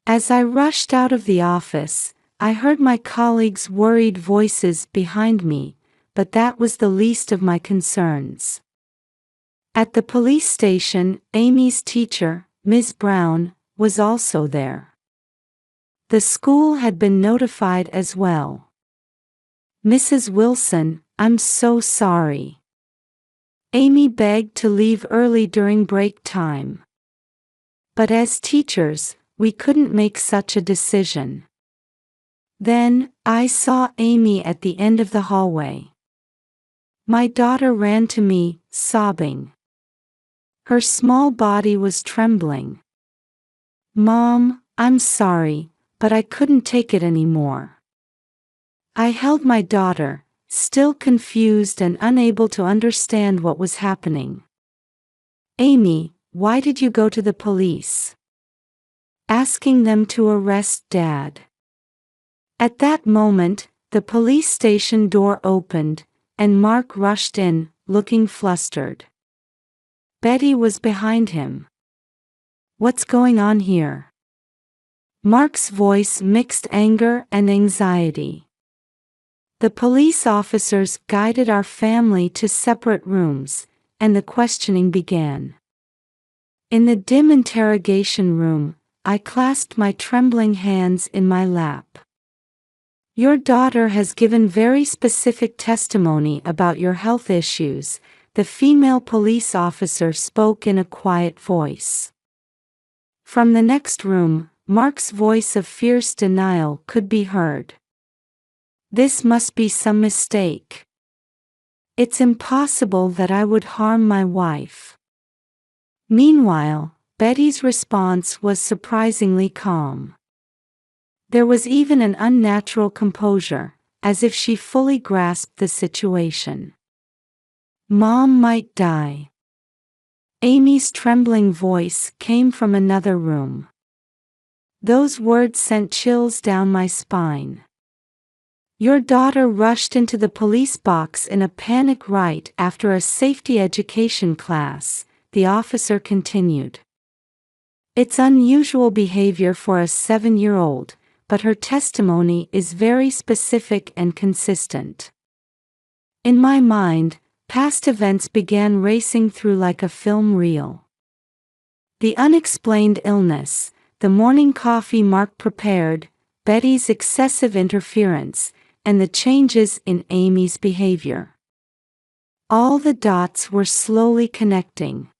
As I rushed out of the office, I heard my colleagues' worried voices behind me, but that was the least of my concerns. At the police station, Amy's teacher, Ms. Brown, was also there. The school had been notified as well. "Mrs. Wilson, I'm so sorry." Amy begged to leave early during break time. But as teachers, we couldn't make such a decision. Then, I saw Amy at the end of the hallway. My daughter ran to me, sobbing. Her small body was trembling. "Mom, I'm sorry, but I couldn't take it anymore." I held my daughter, still confused and unable to understand what was happening. "Amy, why did you go to the police?" "Asking them to arrest Dad." At that moment, the police station door opened, and Mark rushed in, looking flustered. Betty was behind him. "What's going on here?" Mark's voice mixed anger and anxiety. The police officers guided our family to separate rooms, and the questioning began. In the dim interrogation room, I clasped my trembling hands in my lap. "Your daughter has given very specific testimony about your health issues," the female police officer spoke in a quiet voice. From the next room, Mark's voice of fierce denial could be heard. "This must be some mistake. It's impossible that I would harm my wife." Meanwhile, Betty's response was surprisingly calm. There was even an unnatural composure, as if she fully grasped the situation. "Mom might die." Amy's trembling voice came from another room. Those words sent chills down my spine. "Your daughter rushed into the police box in a panic right after a safety education class," the officer continued. "It's unusual behavior for a 7-year-old, but her testimony is very specific and consistent." In my mind, past events began racing through like a film reel. The unexplained illness, the morning coffee Mark prepared, Betty's excessive interference, and the changes in Amy's behavior. All the dots were slowly connecting.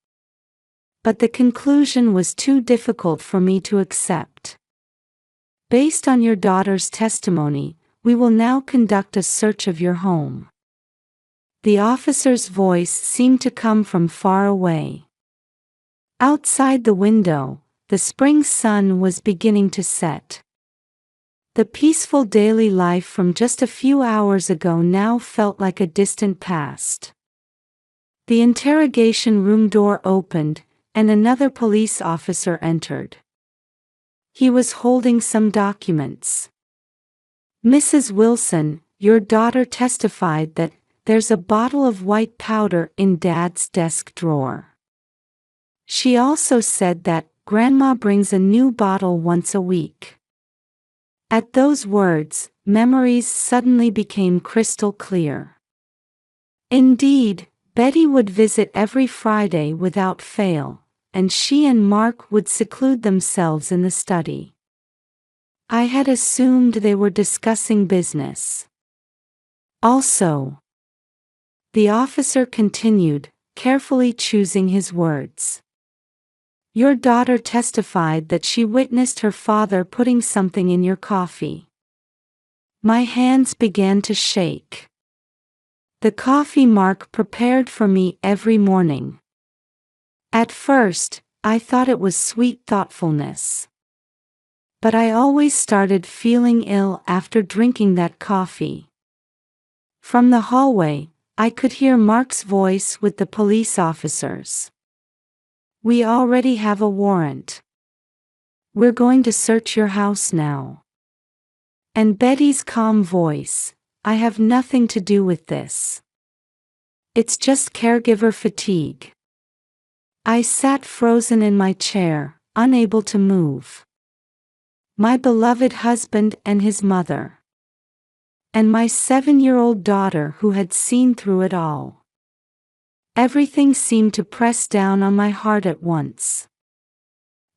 But the conclusion was too difficult for me to accept. "Based on your daughter's testimony, we will now conduct a search of your home." The officer's voice seemed to come from far away. Outside the window, the spring sun was beginning to set. The peaceful daily life from just a few hours ago now felt like a distant past. The interrogation room door opened, and another police officer entered. He was holding some documents. "Mrs. Wilson, your daughter testified that there's a bottle of white powder in Dad's desk drawer. She also said that Grandma brings a new bottle once a week." At those words, memories suddenly became crystal clear. Indeed, Betty would visit every Friday without fail, and she and Mark would seclude themselves in the study. I had assumed they were discussing business. "Also," the officer continued, carefully choosing his words, "your daughter testified that she witnessed her father putting something in your coffee." My hands began to shake. The coffee Mark prepared for me every morning. At first, I thought it was sweet thoughtfulness. But I always started feeling ill after drinking that coffee. From the hallway, I could hear Mark's voice with the police officers. "We already have a warrant. We're going to search your house now." And Betty's calm voice, "I have nothing to do with this. It's just caregiver fatigue." I sat frozen in my chair, unable to move. My beloved husband and his mother. And my 7-year-old daughter who had seen through it all. Everything seemed to press down on my heart at once.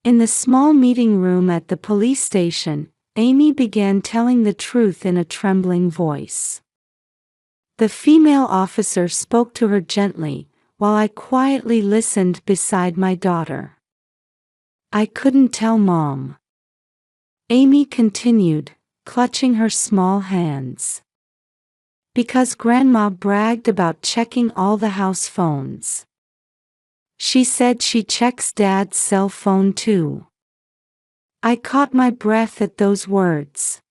In the small meeting room at the police station, Amy began telling the truth in a trembling voice. The female officer spoke to her gently, while I quietly listened beside my daughter. "I couldn't tell Mom," Amy continued, clutching her small hands. "Because Grandma bragged about checking all the house phones. She said she checks Dad's cell phone too." I caught my breath at those words.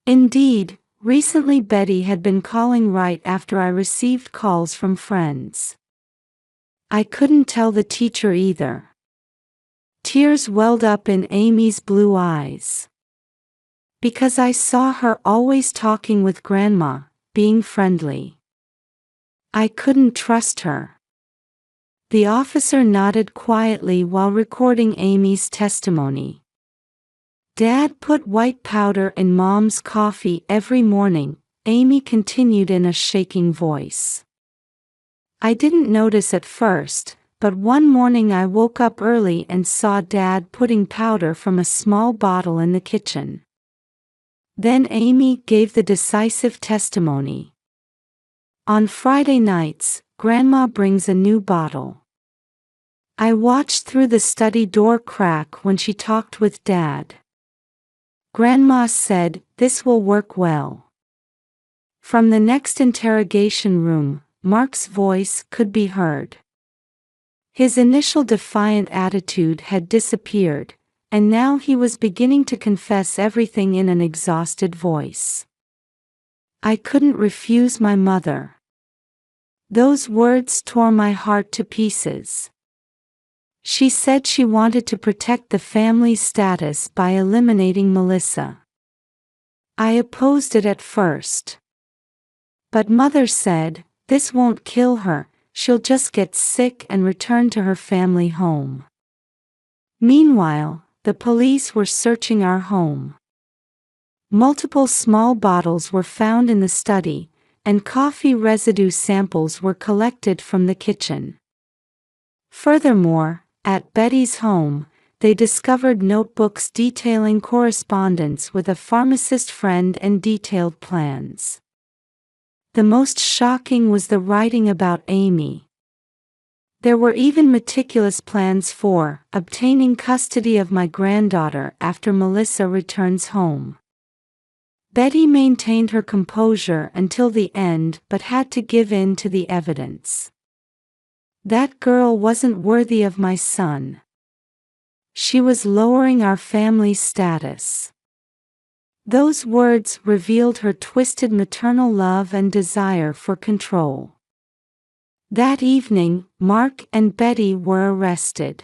Indeed, recently Betty had been calling right after I received calls from friends. I couldn't tell the teacher either. Tears welled up in Amy's blue eyes. Because I saw her always talking with Grandma, being friendly. I couldn't trust her. The officer nodded quietly while recording Amy's testimony. "Dad put white powder in Mom's coffee every morning," Amy continued in a shaking voice. "I didn't notice at first, but one morning I woke up early and saw Dad putting powder from a small bottle in the kitchen." Then Amy gave the decisive testimony. "On Friday nights, Grandma brings a new bottle. I watched through the study door crack when she talked with Dad. Grandma said, 'This will work well.'" From the next interrogation room, Mark's voice could be heard. His initial defiant attitude had disappeared, and now he was beginning to confess everything in an exhausted voice. "I couldn't refuse my mother." Those words tore my heart to pieces. She said she wanted to protect the family's status by eliminating Melissa. I opposed it at first. But Mother said, "This won't kill her, she'll just get sick and return to her family home." Meanwhile, the police were searching our home. Multiple small bottles were found in the study, and coffee residue samples were collected from the kitchen. Furthermore, at Betty's home, they discovered notebooks detailing correspondence with a pharmacist friend and detailed plans. The most shocking was the writing about Amy. There were even meticulous plans for obtaining custody of my granddaughter after Melissa returns home. Betty maintained her composure until the end but had to give in to the evidence. That girl wasn't worthy of my son. She was lowering our family's status. Those words revealed her twisted maternal love and desire for control. That evening, Mark and Betty were arrested.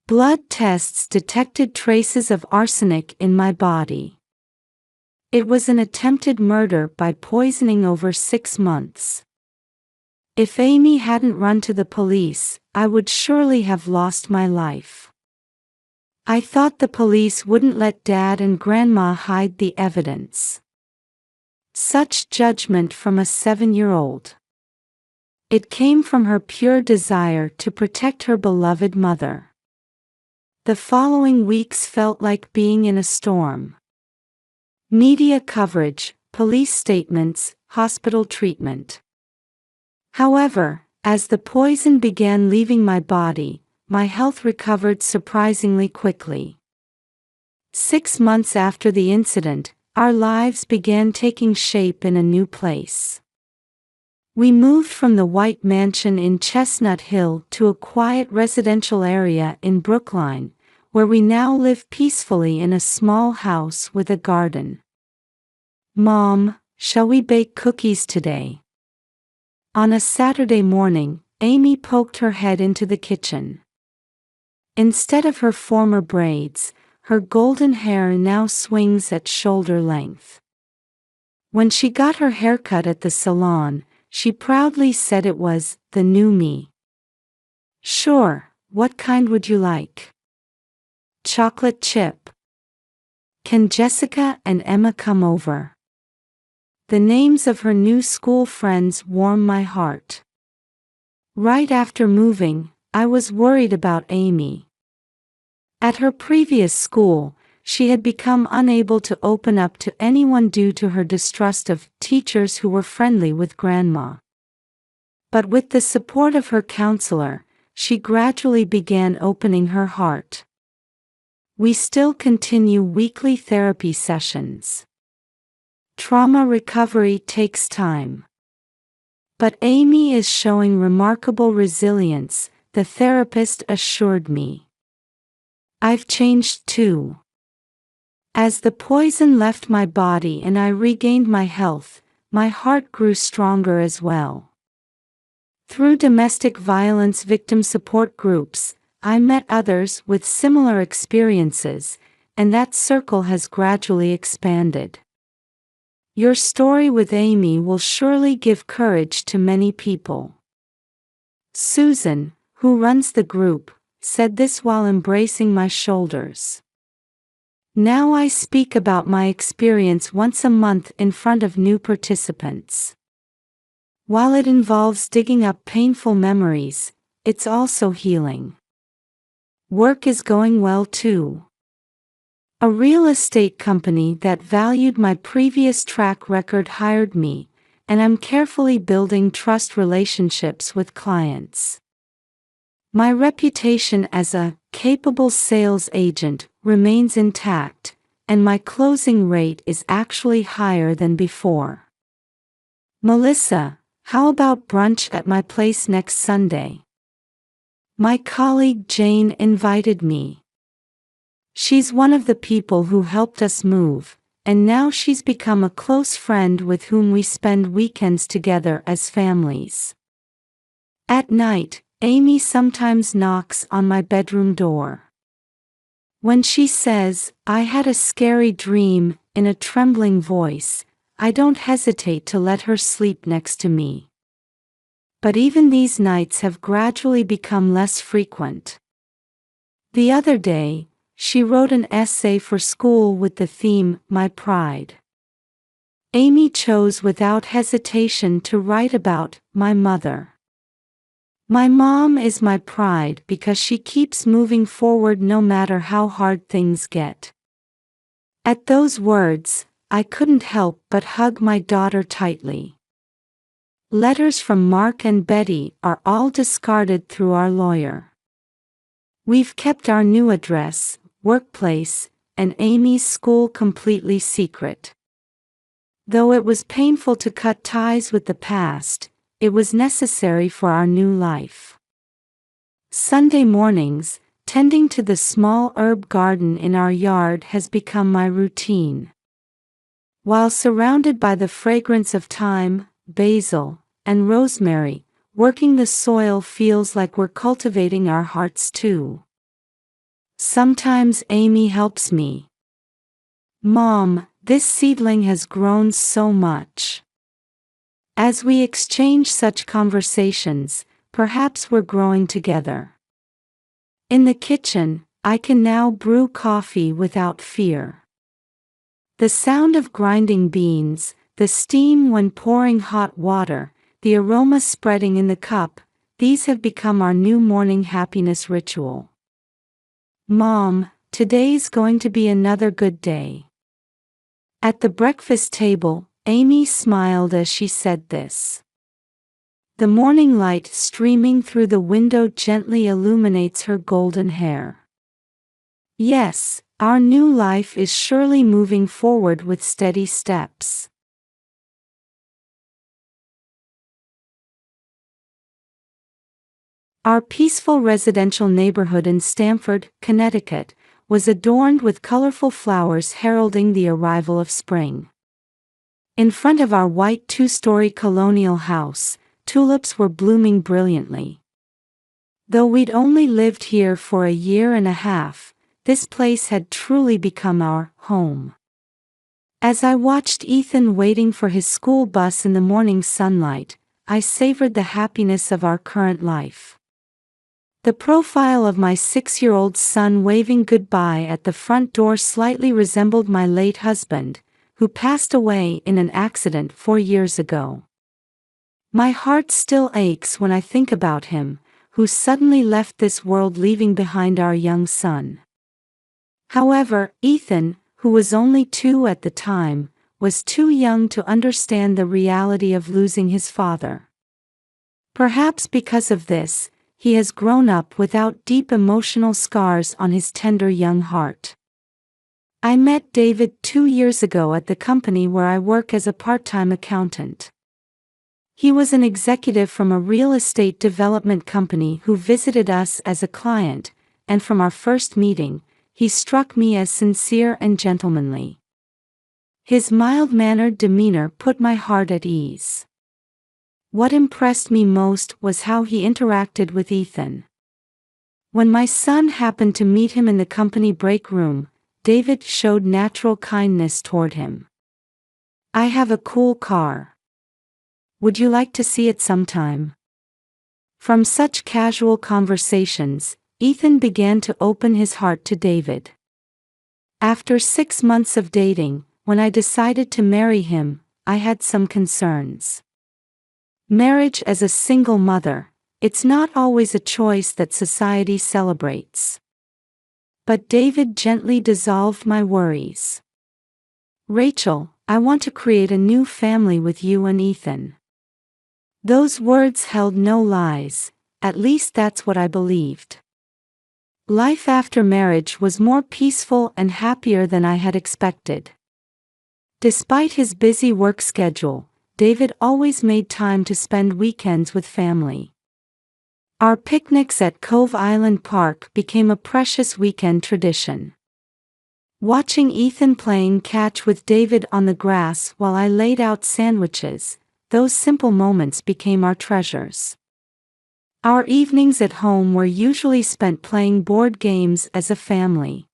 Blood tests detected traces of arsenic in my body. It was an attempted murder by poisoning over 6 months. If Amy hadn't run to the police, I would surely have lost my life. I thought the police wouldn't let Dad and Grandma hide the evidence. Such judgment from a 7-year-old. It came from her pure desire to protect her beloved mother. The following weeks felt like being in a storm. Media coverage, police statements, hospital treatment. However, as the poison began leaving my body, my health recovered surprisingly quickly. 6 months after the incident, our lives began taking shape in a new place. We moved from the white mansion in Chestnut Hill to a quiet residential area in Brookline, where we now live peacefully in a small house with a garden. "Mom, shall we bake cookies today?" On a Saturday morning, Amy poked her head into the kitchen. Instead of her former braids, her golden hair now swings at shoulder length. When she got her haircut at the salon, she proudly said it was the new me. "Sure, what kind would you like?" "Chocolate chip." "Can Jessica and Emma come over?" The names of her new school friends warm my heart. Right after moving, I was worried about Amy. At her previous school, she had become unable to open up to anyone due to her distrust of teachers who were friendly with Grandma. But with the support of her counselor, she gradually began opening her heart. We still continue weekly therapy sessions. Trauma recovery takes time. But Amy is showing remarkable resilience, the therapist assured me. I've changed too. As the poison left my body and I regained my health, my heart grew stronger as well. Through domestic violence victim support groups, I met others with similar experiences, and that circle has gradually expanded. Your story with Amy will surely give courage to many people. Susan, who runs the group, said this while embracing my shoulders. Now I speak about my experience once a month in front of new participants. While it involves digging up painful memories, it's also healing. Work is going well too. A real estate company that valued my previous track record hired me, and I'm carefully building trust relationships with clients. My reputation as a capable sales agent remains intact, and my closing rate is actually higher than before. Melissa, how about brunch at my place next Sunday? My colleague Jane invited me. She's one of the people who helped us move, and now she's become a close friend with whom we spend weekends together as families. At night, Amy sometimes knocks on my bedroom door. When she says, "I had a scary dream," in a trembling voice, I don't hesitate to let her sleep next to me. But even these nights have gradually become less frequent. The other day, she wrote an essay for school with the theme, My Pride. Amy chose without hesitation to write about my mother. My mom is my pride because she keeps moving forward no matter how hard things get. At those words, I couldn't help but hug my daughter tightly. Letters from Mark and Betty are all discarded through our lawyer. We've kept our new address, workplace, and Amy's school completely secret. Though it was painful to cut ties with the past, it was necessary for our new life. Sunday mornings, tending to the small herb garden in our yard has become my routine. While surrounded by the fragrance of thyme, basil, and rosemary, working the soil feels like we're cultivating our hearts too. Sometimes Amy helps me. Mom, this seedling has grown so much. As we exchange such conversations, perhaps we're growing together. In the kitchen, I can now brew coffee without fear. The sound of grinding beans, the steam when pouring hot water, the aroma spreading in the cup, these have become our new morning happiness ritual. Mom, today's going to be another good day. At the breakfast table, Amy smiled as she said this. The morning light streaming through the window gently illuminates her golden hair. Yes, our new life is surely moving forward with steady steps. Our peaceful residential neighborhood in Stamford, Connecticut, was adorned with colorful flowers heralding the arrival of spring. In front of our white two-story colonial house, tulips were blooming brilliantly. Though we'd only lived here for a year and a half, this place had truly become our home. As I watched Ethan waiting for his school bus in the morning sunlight, I savored the happiness of our current life. The profile of my 6-year-old son waving goodbye at the front door slightly resembled my late husband, who passed away in an accident 4 years ago. My heart still aches when I think about him, who suddenly left this world leaving behind our young son. However, Ethan, who was only 2 at the time, was too young to understand the reality of losing his father. Perhaps because of this, he has grown up without deep emotional scars on his tender young heart. I met David 2 years ago at the company where I work as a part-time accountant. He was an executive from a real estate development company who visited us as a client, and from our first meeting, he struck me as sincere and gentlemanly. His mild-mannered demeanor put my heart at ease. What impressed me most was how he interacted with Ethan. When my son happened to meet him in the company break room, David showed natural kindness toward him. "I have a cool car. Would you like to see it sometime?" From such casual conversations, Ethan began to open his heart to David. After 6 months of dating, when I decided to marry him, I had some concerns. Marriage as a single mother, it's not always a choice that society celebrates. But David gently dissolved my worries. "Rachel, I want to create a new family with you and Ethan." Those words held no lies, at least that's what I believed. Life after marriage was more peaceful and happier than I had expected. Despite his busy work schedule, David always made time to spend weekends with family. Our picnics at Cove Island Park became a precious weekend tradition. Watching Ethan playing catch with David on the grass while I laid out sandwiches, those simple moments became our treasures. Our evenings at home were usually spent playing board games as a family.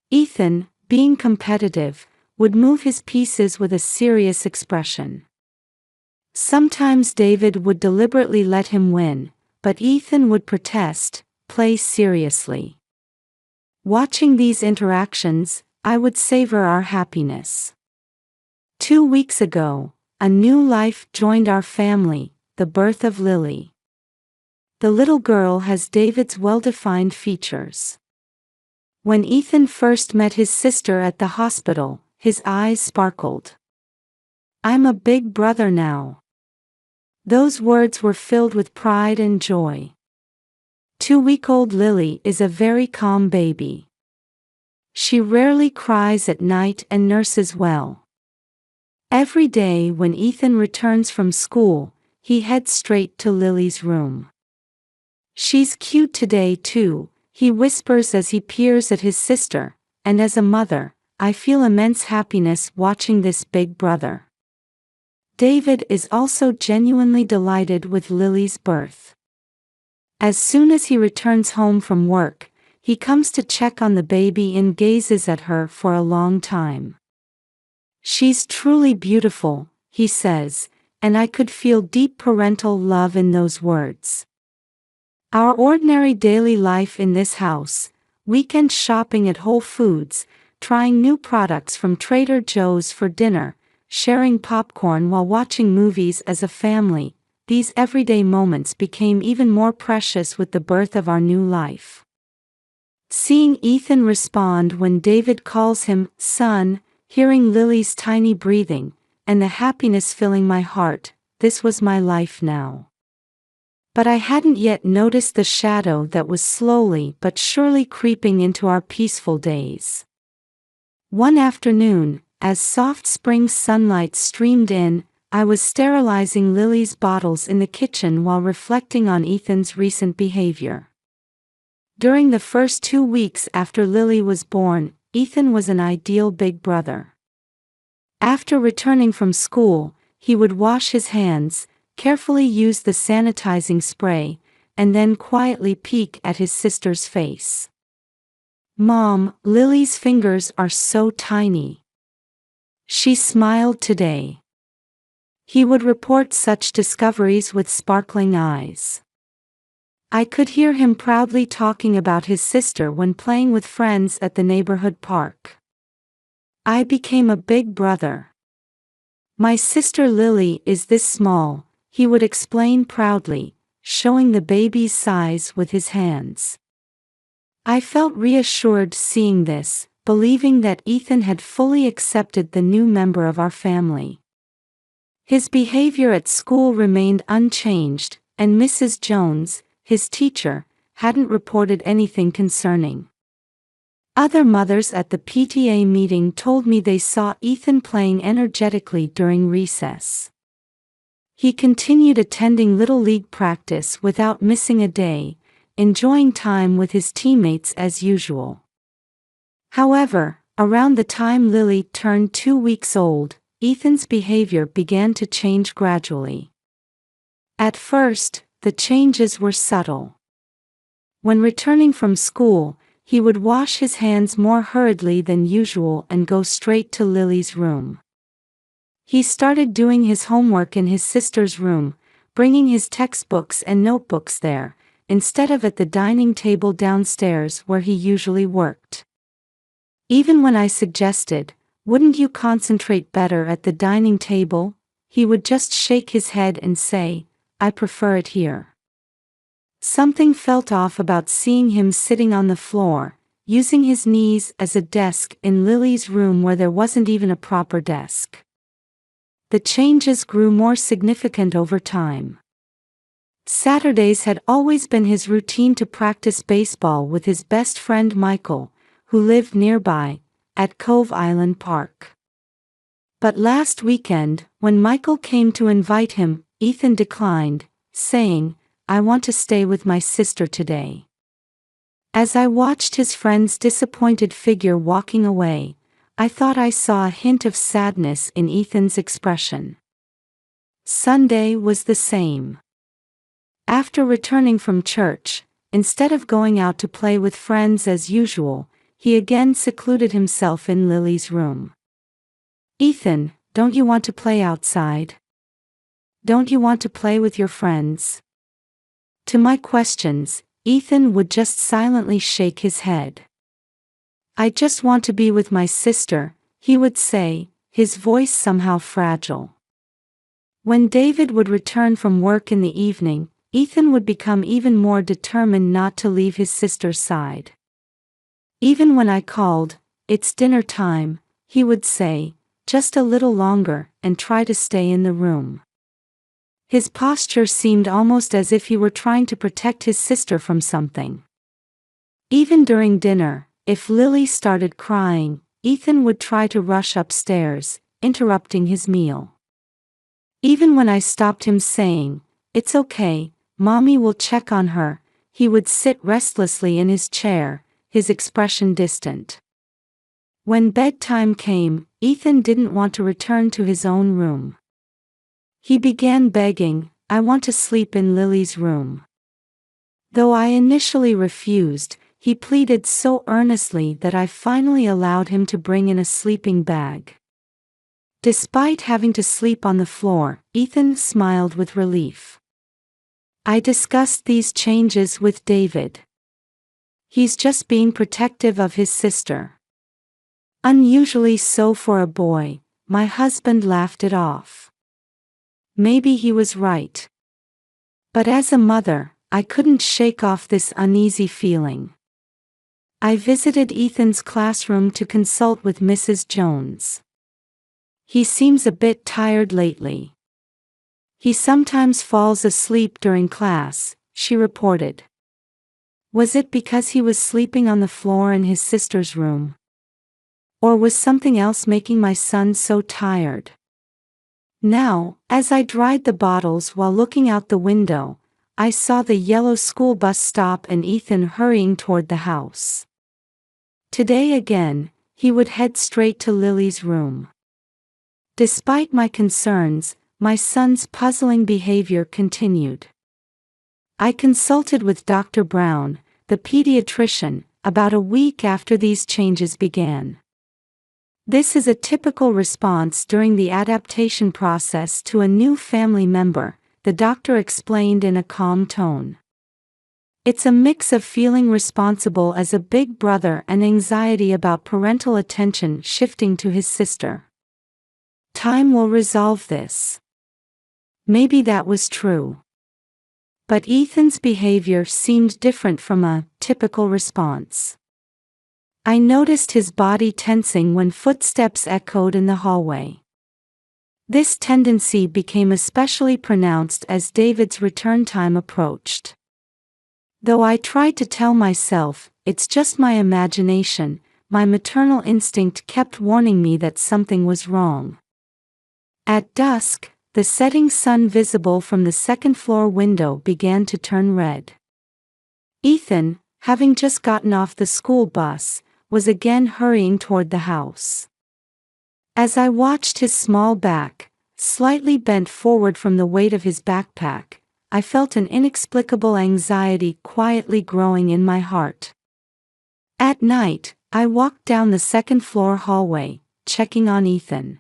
Ethan, being competitive, would move his pieces with a serious expression. Sometimes David would deliberately let him win, but Ethan would protest, play seriously. Watching these interactions, I would savor our happiness. 2 weeks ago, a new life joined our family, the birth of Lily. The little girl has David's well-defined features. When Ethan first met his sister at the hospital, his eyes sparkled. "I'm a big brother now." Those words were filled with pride and joy. 2-week-old Lily is a very calm baby. She rarely cries at night and nurses well. Every day when Ethan returns from school, he heads straight to Lily's room. "She's cute today too," he whispers as he peers at his sister, and as a mother, I feel immense happiness watching this big brother. David is also genuinely delighted with Lily's birth. As soon as he returns home from work, he comes to check on the baby and gazes at her for a long time. "She's truly beautiful," he says, and I could feel deep parental love in those words. Our ordinary daily life in this house, weekend shopping at Whole Foods, trying new products from Trader Joe's for dinner, sharing popcorn while watching movies as a family, these everyday moments became even more precious with the birth of our new life. Seeing Ethan respond when David calls him son, hearing Lily's tiny breathing, and the happiness filling my heart, this was my life now. But I hadn't yet noticed the shadow that was slowly but surely creeping into our peaceful days. One afternoon, as soft spring sunlight streamed in, I was sterilizing Lily's bottles in the kitchen while reflecting on Ethan's recent behavior. During the first 2 weeks after Lily was born, Ethan was an ideal big brother. After returning from school, he would wash his hands, carefully use the sanitizing spray, and then quietly peek at his sister's face. "Mom, Lily's fingers are so tiny. She smiled today." He would report such discoveries with sparkling eyes. I could hear him proudly talking about his sister when playing with friends at the neighborhood park. I became a big brother. "My sister Lily is this small," he would explain proudly, showing the baby's size with his hands. I felt reassured seeing this, believing that Ethan had fully accepted the new member of our family. His behavior at school remained unchanged, and Mrs. Jones, his teacher, hadn't reported anything concerning. Other mothers at the PTA meeting told me they saw Ethan playing energetically during recess. He continued attending Little League practice without missing a day, enjoying time with his teammates as usual. However, around the time Lily turned 2 weeks old, Ethan's behavior began to change gradually. At first, the changes were subtle. When returning from school, he would wash his hands more hurriedly than usual and go straight to Lily's room. He started doing his homework in his sister's room, bringing his textbooks and notebooks there, instead of at the dining table downstairs where he usually worked. Even when I suggested, "Wouldn't you concentrate better at the dining table?" he would just shake his head and say, "I prefer it here." Something felt off about seeing him sitting on the floor, using his knees as a desk in Lily's room where there wasn't even a proper desk. The changes grew more significant over time. Saturdays had always been his routine to practice baseball with his best friend Michael, who lived nearby, at Cove Island Park. But last weekend, when Michael came to invite him, Ethan declined, saying, "I want to stay with my sister today." As I watched his friend's disappointed figure walking away, I thought I saw a hint of sadness in Ethan's expression. Sunday was the same. After returning from church, instead of going out to play with friends as usual, he again secluded himself in Lily's room. "Ethan, don't you want to play outside? Don't you want to play with your friends?" To my questions, Ethan would just silently shake his head. "I just want to be with my sister," he would say, his voice somehow fragile. When David would return from work in the evening, Ethan would become even more determined not to leave his sister's side. Even when I called, "It's dinner time," he would say, "Just a little longer," and try to stay in the room. His posture seemed almost as if he were trying to protect his sister from something. Even during dinner, if Lily started crying, Ethan would try to rush upstairs, interrupting his meal. Even when I stopped him saying, "It's okay, Mommy will check on her," he would sit restlessly in his chair, his expression distant. When bedtime came, Ethan didn't want to return to his own room. He began begging, "I want to sleep in Lily's room." Though I initially refused, he pleaded so earnestly that I finally allowed him to bring in a sleeping bag. Despite having to sleep on the floor, Ethan smiled with relief. I discussed these changes with David. "He's just being protective of his sister." Unusually so for a boy, my husband laughed it off. Maybe he was right. But as a mother, I couldn't shake off this uneasy feeling. I visited Ethan's classroom to consult with Mrs. Jones. "He seems a bit tired lately. He sometimes falls asleep during class," she reported. Was it because he was sleeping on the floor in his sister's room? Or was something else making my son so tired? Now, as I dried the bottles while looking out the window, I saw the yellow school bus stop and Ethan hurrying toward the house. Today again, he would head straight to Lily's room. Despite my concerns, my son's puzzling behavior continued. I consulted with Dr. Brown, the pediatrician, about a week after these changes began. This is a typical response during the adaptation process to a new family member, the doctor explained in a calm tone. It's a mix of feeling responsible as a big brother and anxiety about parental attention shifting to his sister. Time will resolve this. Maybe that was true. But Ethan's behavior seemed different from a typical response. I noticed his body tensing when footsteps echoed in the hallway. This tendency became especially pronounced as David's return time approached. Though I tried to tell myself, it's just my imagination, my maternal instinct kept warning me that something was wrong. At dusk, the setting sun visible from the second-floor window began to turn red. Ethan, having just gotten off the school bus, was again hurrying toward the house. As I watched his small back, slightly bent forward from the weight of his backpack, I felt an inexplicable anxiety quietly growing in my heart. At night, I walked down the second-floor hallway, checking on Ethan.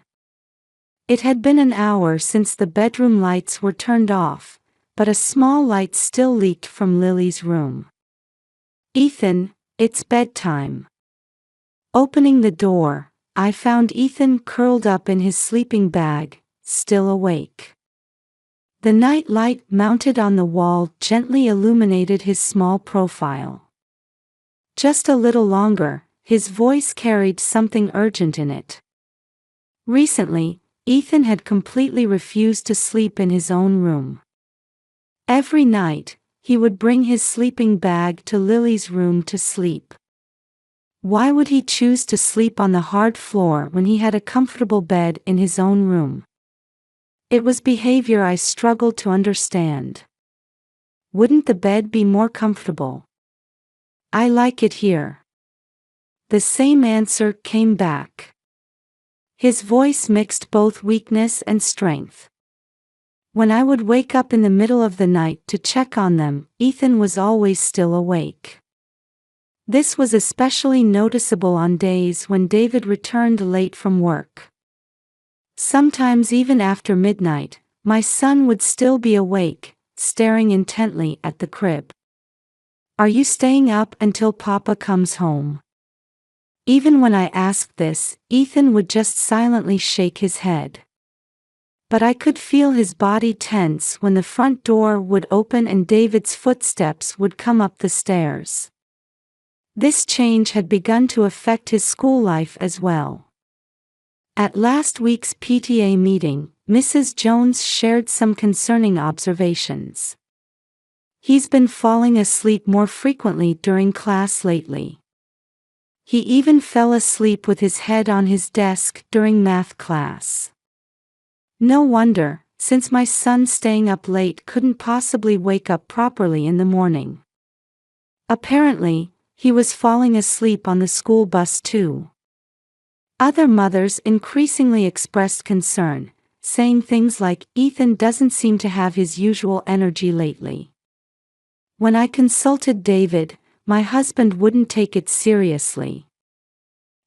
It had been an hour since the bedroom lights were turned off, but a small light still leaked from Lily's room. "Ethan, it's bedtime." Opening the door, I found Ethan curled up in his sleeping bag, still awake. The night light mounted on the wall gently illuminated his small profile. "Just a little longer," his voice carried something urgent in it. Recently, Ethan had completely refused to sleep in his own room. Every night, he would bring his sleeping bag to Lily's room to sleep. Why would he choose to sleep on the hard floor when he had a comfortable bed in his own room? It was behavior I struggled to understand. Wouldn't the bed be more comfortable? "I like it here." The same answer came back. His voice mixed both weakness and strength. When I would wake up in the middle of the night to check on them, Ethan was always still awake. This was especially noticeable on days when David returned late from work. Sometimes even after midnight, my son would still be awake, staring intently at the crib. "Are you staying up until Papa comes home?" Even when I asked this, Ethan would just silently shake his head. But I could feel his body tense when the front door would open and David's footsteps would come up the stairs. This change had begun to affect his school life as well. At last week's PTA meeting, Mrs. Jones shared some concerning observations. "He's been falling asleep more frequently during class lately. He even fell asleep with his head on his desk during math class. No wonder, since my son staying up late couldn't possibly wake up properly in the morning. Apparently, he was falling asleep on the school bus too." Other mothers increasingly expressed concern, saying things like, "Ethan doesn't seem to have his usual energy lately." When I consulted David, my husband wouldn't take it seriously.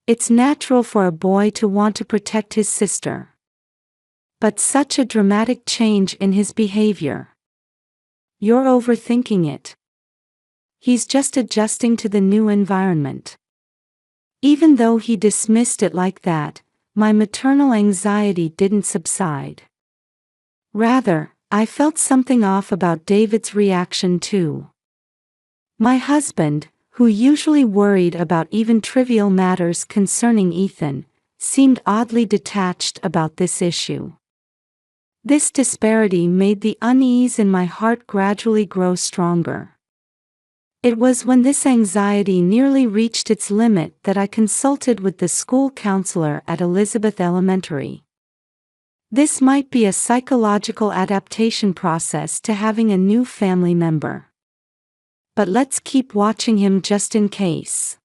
"It's natural for a boy to want to protect his sister. But such a dramatic change in his behavior. You're overthinking it. He's just adjusting to the new environment." Even though he dismissed it like that, my maternal anxiety didn't subside. Rather, I felt something off about David's reaction too. My husband, who usually worried about even trivial matters concerning Ethan, seemed oddly detached about this issue. This disparity made the unease in my heart gradually grow stronger. It was when this anxiety nearly reached its limit that I consulted with the school counselor at Elizabeth Elementary. This might be a psychological adaptation process to having a new family member. But let's keep watching him just in case.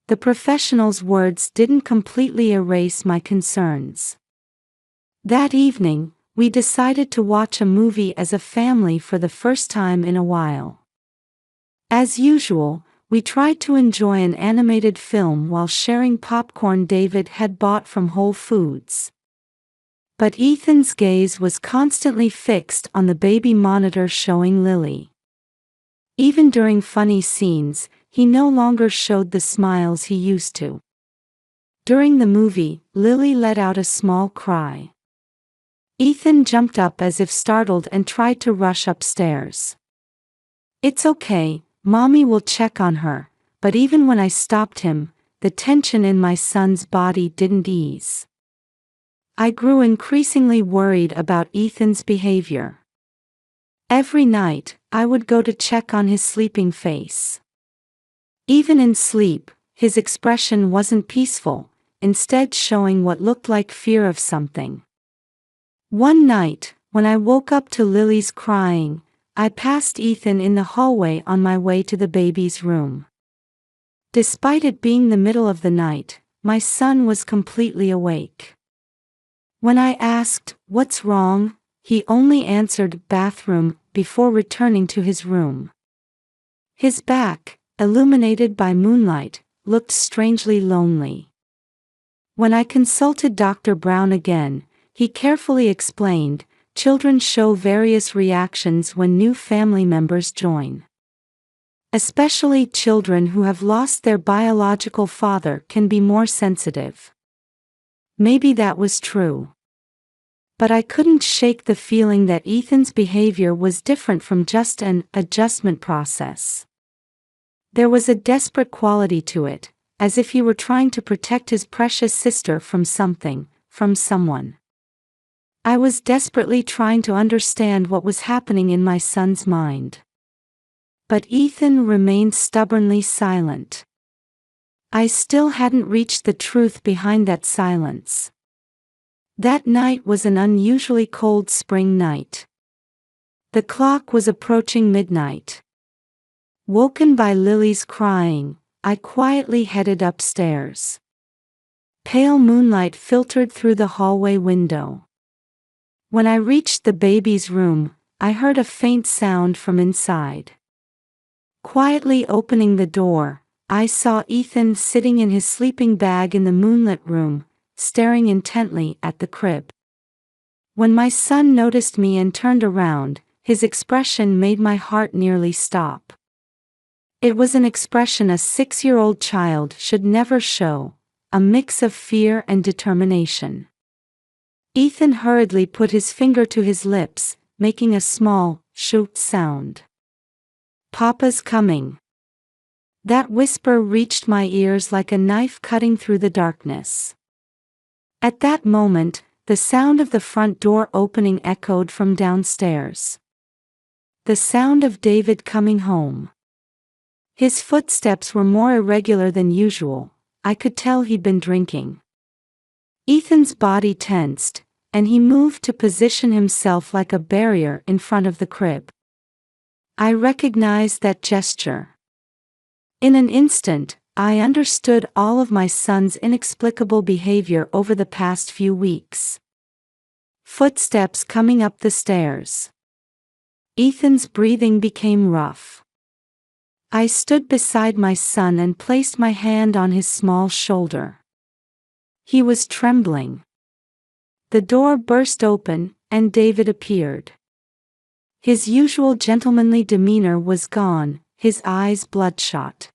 The professional's words didn't completely erase my concerns. That evening, we decided to watch a movie as a family for the first time in a while. As usual, we tried to enjoy an animated film while sharing popcorn David had bought from Whole Foods. But Ethan's gaze was constantly fixed on the baby monitor showing Lily. Even during funny scenes, he no longer showed the smiles he used to. During the movie, Lily let out a small cry. Ethan jumped up as if startled and tried to rush upstairs. "It's okay, Mommy will check on her," but even when I stopped him, the tension in my son's body didn't ease. I grew increasingly worried about Ethan's behavior. Every night, I would go to check on his sleeping face. Even in sleep, his expression wasn't peaceful, instead showing what looked like fear of something. One night, when I woke up to Lily's crying, I passed Ethan in the hallway on my way to the baby's room. Despite it being the middle of the night, my son was completely awake. When I asked, "What's wrong?" he only answered, "Bathroom," before returning to his room. His back, illuminated by moonlight, looked strangely lonely. When I consulted Dr. Brown again, he carefully explained, children show various reactions when new family members join. Especially children who have lost their biological father can be more sensitive. Maybe that was true. But I couldn't shake the feeling that Ethan's behavior was different from just an adjustment process. There was a desperate quality to it, as if he were trying to protect his precious sister from something, from someone. I was desperately trying to understand what was happening in my son's mind. But Ethan remained stubbornly silent. I still hadn't reached the truth behind that silence. That night was an unusually cold spring night. The clock was approaching midnight. Woken by Lily's crying, I quietly headed upstairs. Pale moonlight filtered through the hallway window. When I reached the baby's room, I heard a faint sound from inside. Quietly opening the door, I saw Ethan sitting in his sleeping bag in the moonlit room, staring intently at the crib. When my son noticed me and turned around, his expression made my heart nearly stop. It was an expression a 6-year-old child should never show, a mix of fear and determination. Ethan hurriedly put his finger to his lips, making a small, shoot sound. "Papa's coming." That whisper reached my ears like a knife cutting through the darkness. At that moment, the sound of the front door opening echoed from downstairs. The sound of David coming home. His footsteps were more irregular than usual. I could tell he'd been drinking. Ethan's body tensed, and he moved to position himself like a barrier in front of the crib. I recognized that gesture. In an instant, I understood all of my son's inexplicable behavior over the past few weeks. Footsteps coming up the stairs. Ethan's breathing became rough. I stood beside my son and placed my hand on his small shoulder. He was trembling. The door burst open, and David appeared. His usual gentlemanly demeanor was gone, his eyes bloodshot.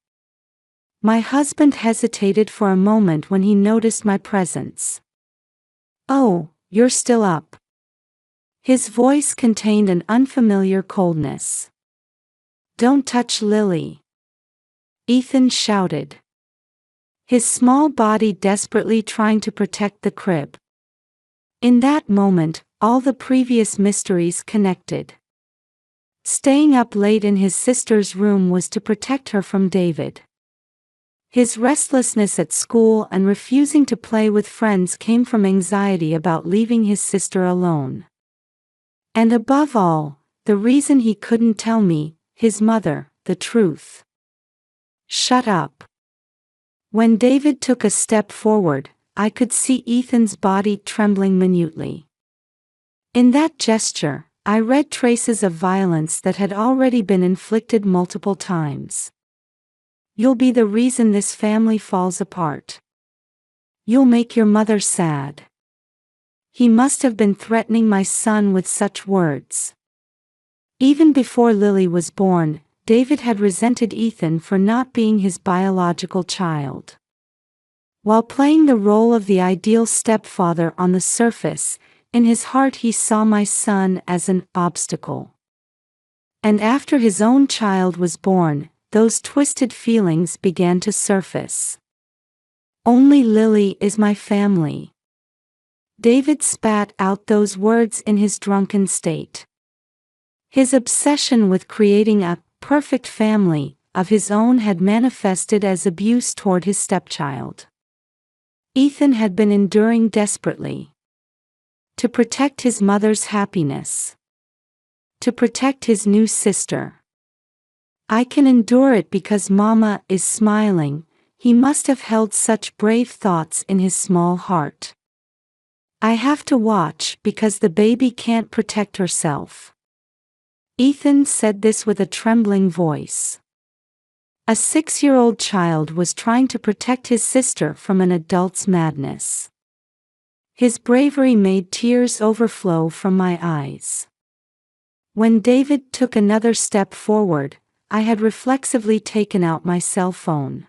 My husband hesitated for a moment when he noticed my presence. "Oh, you're still up." His voice contained an unfamiliar coldness. "Don't touch Lily," Ethan shouted. His small body desperately trying to protect the crib. In that moment, all the previous mysteries connected. Staying up late in his sister's room was to protect her from David. His restlessness at school and refusing to play with friends came from anxiety about leaving his sister alone. And above all, the reason he couldn't tell me, his mother, the truth. "Shut up." When David took a step forward, I could see Ethan's body trembling minutely. In that gesture, I read traces of violence that had already been inflicted multiple times. "You'll be the reason this family falls apart. You'll make your mother sad." He must have been threatening my son with such words. Even before Lily was born, David had resented Ethan for not being his biological child. While playing the role of the ideal stepfather on the surface, in his heart he saw my son as an obstacle. And after his own child was born, those twisted feelings began to surface. Only Lily is my family. David spat out those words in his drunken state. His obsession with creating a perfect family of his own had manifested as abuse toward his stepchild. Ethan had been enduring desperately to protect his mother's happiness, to protect his new sister. I can endure it because Mama is smiling. He must have held such brave thoughts in his small heart. I have to watch because the baby can't protect herself. Ethan said this with a trembling voice. A 6-year-old child was trying to protect his sister from an adult's madness. His bravery made tears overflow from my eyes. When David took another step forward, I had reflexively taken out my cell phone.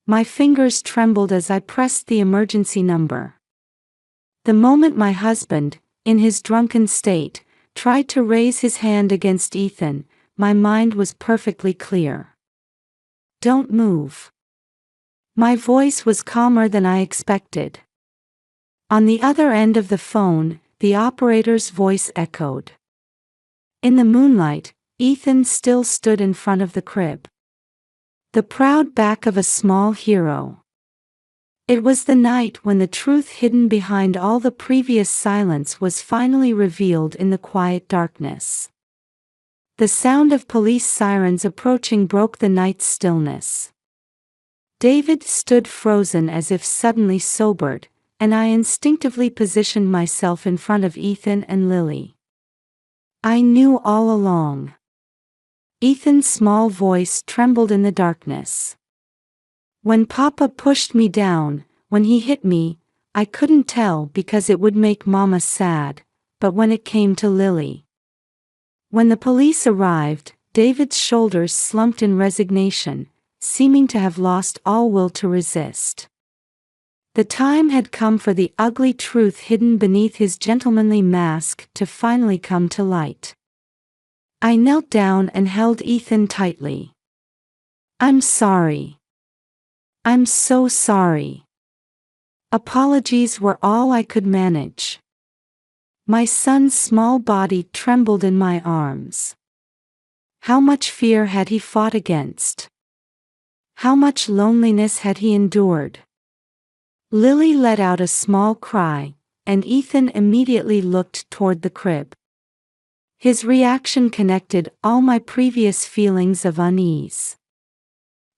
My fingers trembled as I pressed the emergency number. The moment my husband, in his drunken state, tried to raise his hand against Ethan, my mind was perfectly clear. Don't move. My voice was calmer than I expected. On the other end of the phone, the operator's voice echoed. In the moonlight, Ethan still stood in front of the crib. The proud back of a small hero. It was the night when the truth hidden behind all the previous silence was finally revealed in the quiet darkness. The sound of police sirens approaching broke the night's stillness. David stood frozen as if suddenly sobered, and I instinctively positioned myself in front of Ethan and Lily. I knew all along. Ethan's small voice trembled in the darkness. When Papa pushed me down, when he hit me, I couldn't tell because it would make Mama sad, but when it came to Lily. When the police arrived, David's shoulders slumped in resignation, seeming to have lost all will to resist. The time had come for the ugly truth hidden beneath his gentlemanly mask to finally come to light. I knelt down and held Ethan tightly. I'm sorry. I'm so sorry. Apologies were all I could manage. My son's small body trembled in my arms. How much fear had he fought against? How much loneliness had he endured? Lily let out a small cry, and Ethan immediately looked toward the crib. His reaction connected all my previous feelings of unease.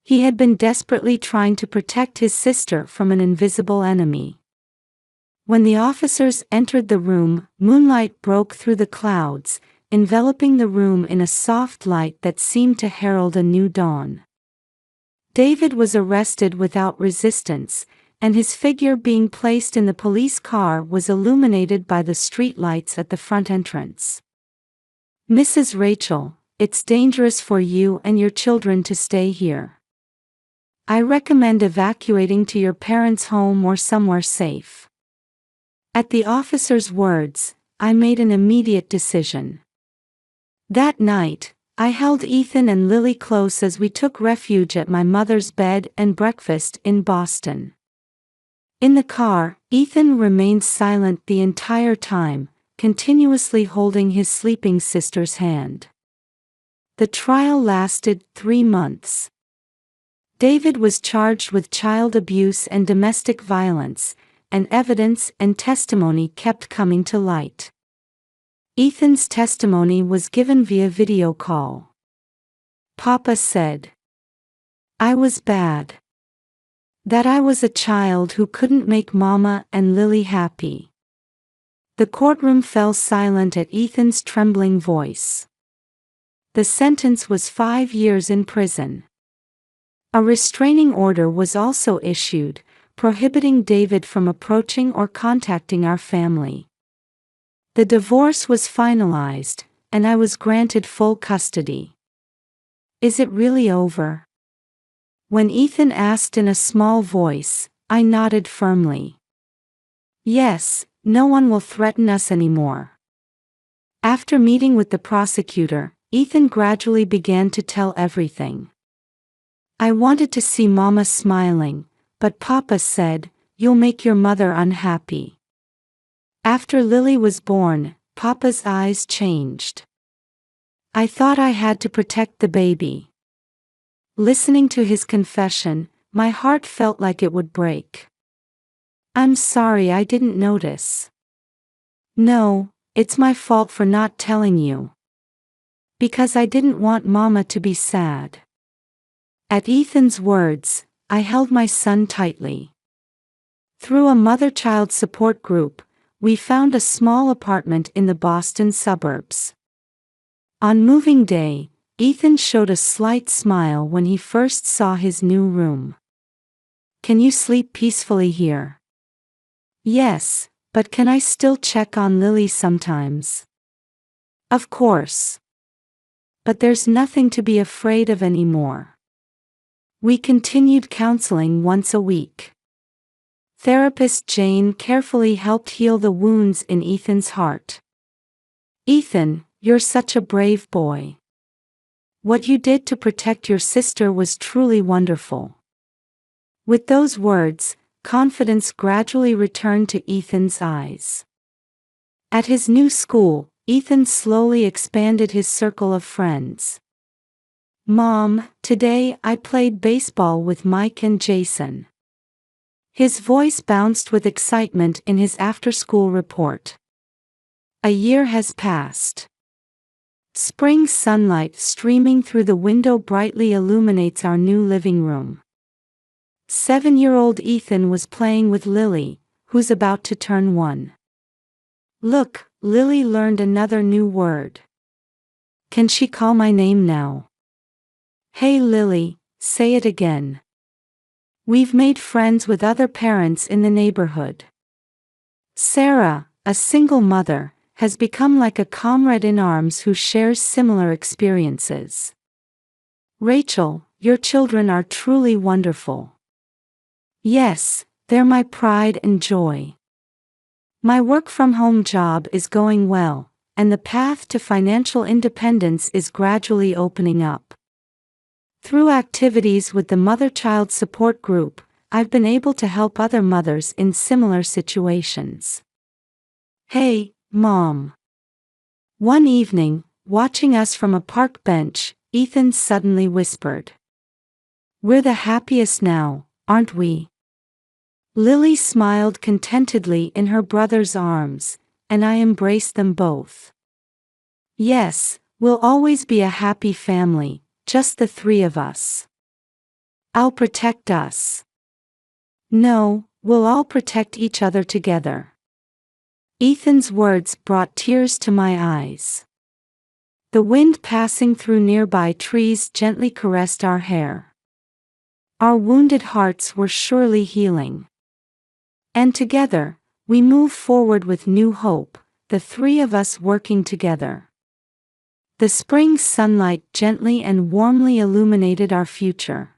He had been desperately trying to protect his sister from an invisible enemy. When the officers entered the room, moonlight broke through the clouds, enveloping the room in a soft light that seemed to herald a new dawn. David was arrested without resistance, and his figure being placed in the police car was illuminated by the streetlights at the front entrance. Mrs. Rachel, it's dangerous for you and your children to stay here. I recommend evacuating to your parents' home or somewhere safe. At the officer's words, I made an immediate decision. That night, I held Ethan and Lily close as we took refuge at my mother's bed and breakfast in Boston. In the car, Ethan remained silent the entire time, continuously holding his sleeping sister's hand. The trial lasted 3 months. David was charged with child abuse and domestic violence, and evidence and testimony kept coming to light. Ethan's testimony was given via video call. Papa said, I was bad. That I was a child who couldn't make Mama and Lily happy. The courtroom fell silent at Ethan's trembling voice. The sentence was 5 years in prison. A restraining order was also issued, prohibiting David from approaching or contacting our family. The divorce was finalized, and I was granted full custody. Is it really over? When Ethan asked in a small voice, I nodded firmly. Yes, no one will threaten us anymore. After meeting with the prosecutor, Ethan gradually began to tell everything. I wanted to see Mama smiling, but Papa said, "You'll make your mother unhappy." After Lily was born, Papa's eyes changed. I thought I had to protect the baby. Listening to his confession, my heart felt like it would break. I'm sorry I didn't notice. No, it's my fault for not telling you. Because I didn't want Mama to be sad. At Ethan's words, I held my son tightly. Through a mother-child support group, we found a small apartment in the Boston suburbs. On moving day, Ethan showed a slight smile when he first saw his new room. Can you sleep peacefully here? Yes, but can I still check on Lily sometimes? Of course. But there's nothing to be afraid of anymore. We continued counseling once a week. Therapist Jane carefully helped heal the wounds in Ethan's heart. Ethan, you're such a brave boy. What you did to protect your sister was truly wonderful. With those words, confidence gradually returned to Ethan's eyes. At his new school, Ethan slowly expanded his circle of friends. Mom, today I played baseball with Mike and Jason. His voice bounced with excitement in his after-school report. A year has passed. Spring sunlight streaming through the window brightly illuminates our new living room. 7-year-old Ethan was playing with Lily, who's about to turn 1. Look, Lily learned another new word. Can she call my name now? Hey Lily, say it again. We've made friends with other parents in the neighborhood. Sarah, a single mother, has become like a comrade in arms who shares similar experiences. Rachel, your children are truly wonderful. Yes, they're my pride and joy. My work-from-home job is going well, and the path to financial independence is gradually opening up. Through activities with the mother-child support group, I've been able to help other mothers in similar situations. Hey, Mom. One evening, watching us from a park bench, Ethan suddenly whispered. We're the happiest now, aren't we? Lily smiled contentedly in her brother's arms, and I embraced them both. Yes, we'll always be a happy family, just the 3 of us. I'll protect us. No, we'll all protect each other together. Ethan's words brought tears to my eyes. The wind passing through nearby trees gently caressed our hair. Our wounded hearts were surely healing. And together, we move forward with new hope, the 3 of us working together. The spring sunlight gently and warmly illuminated our future.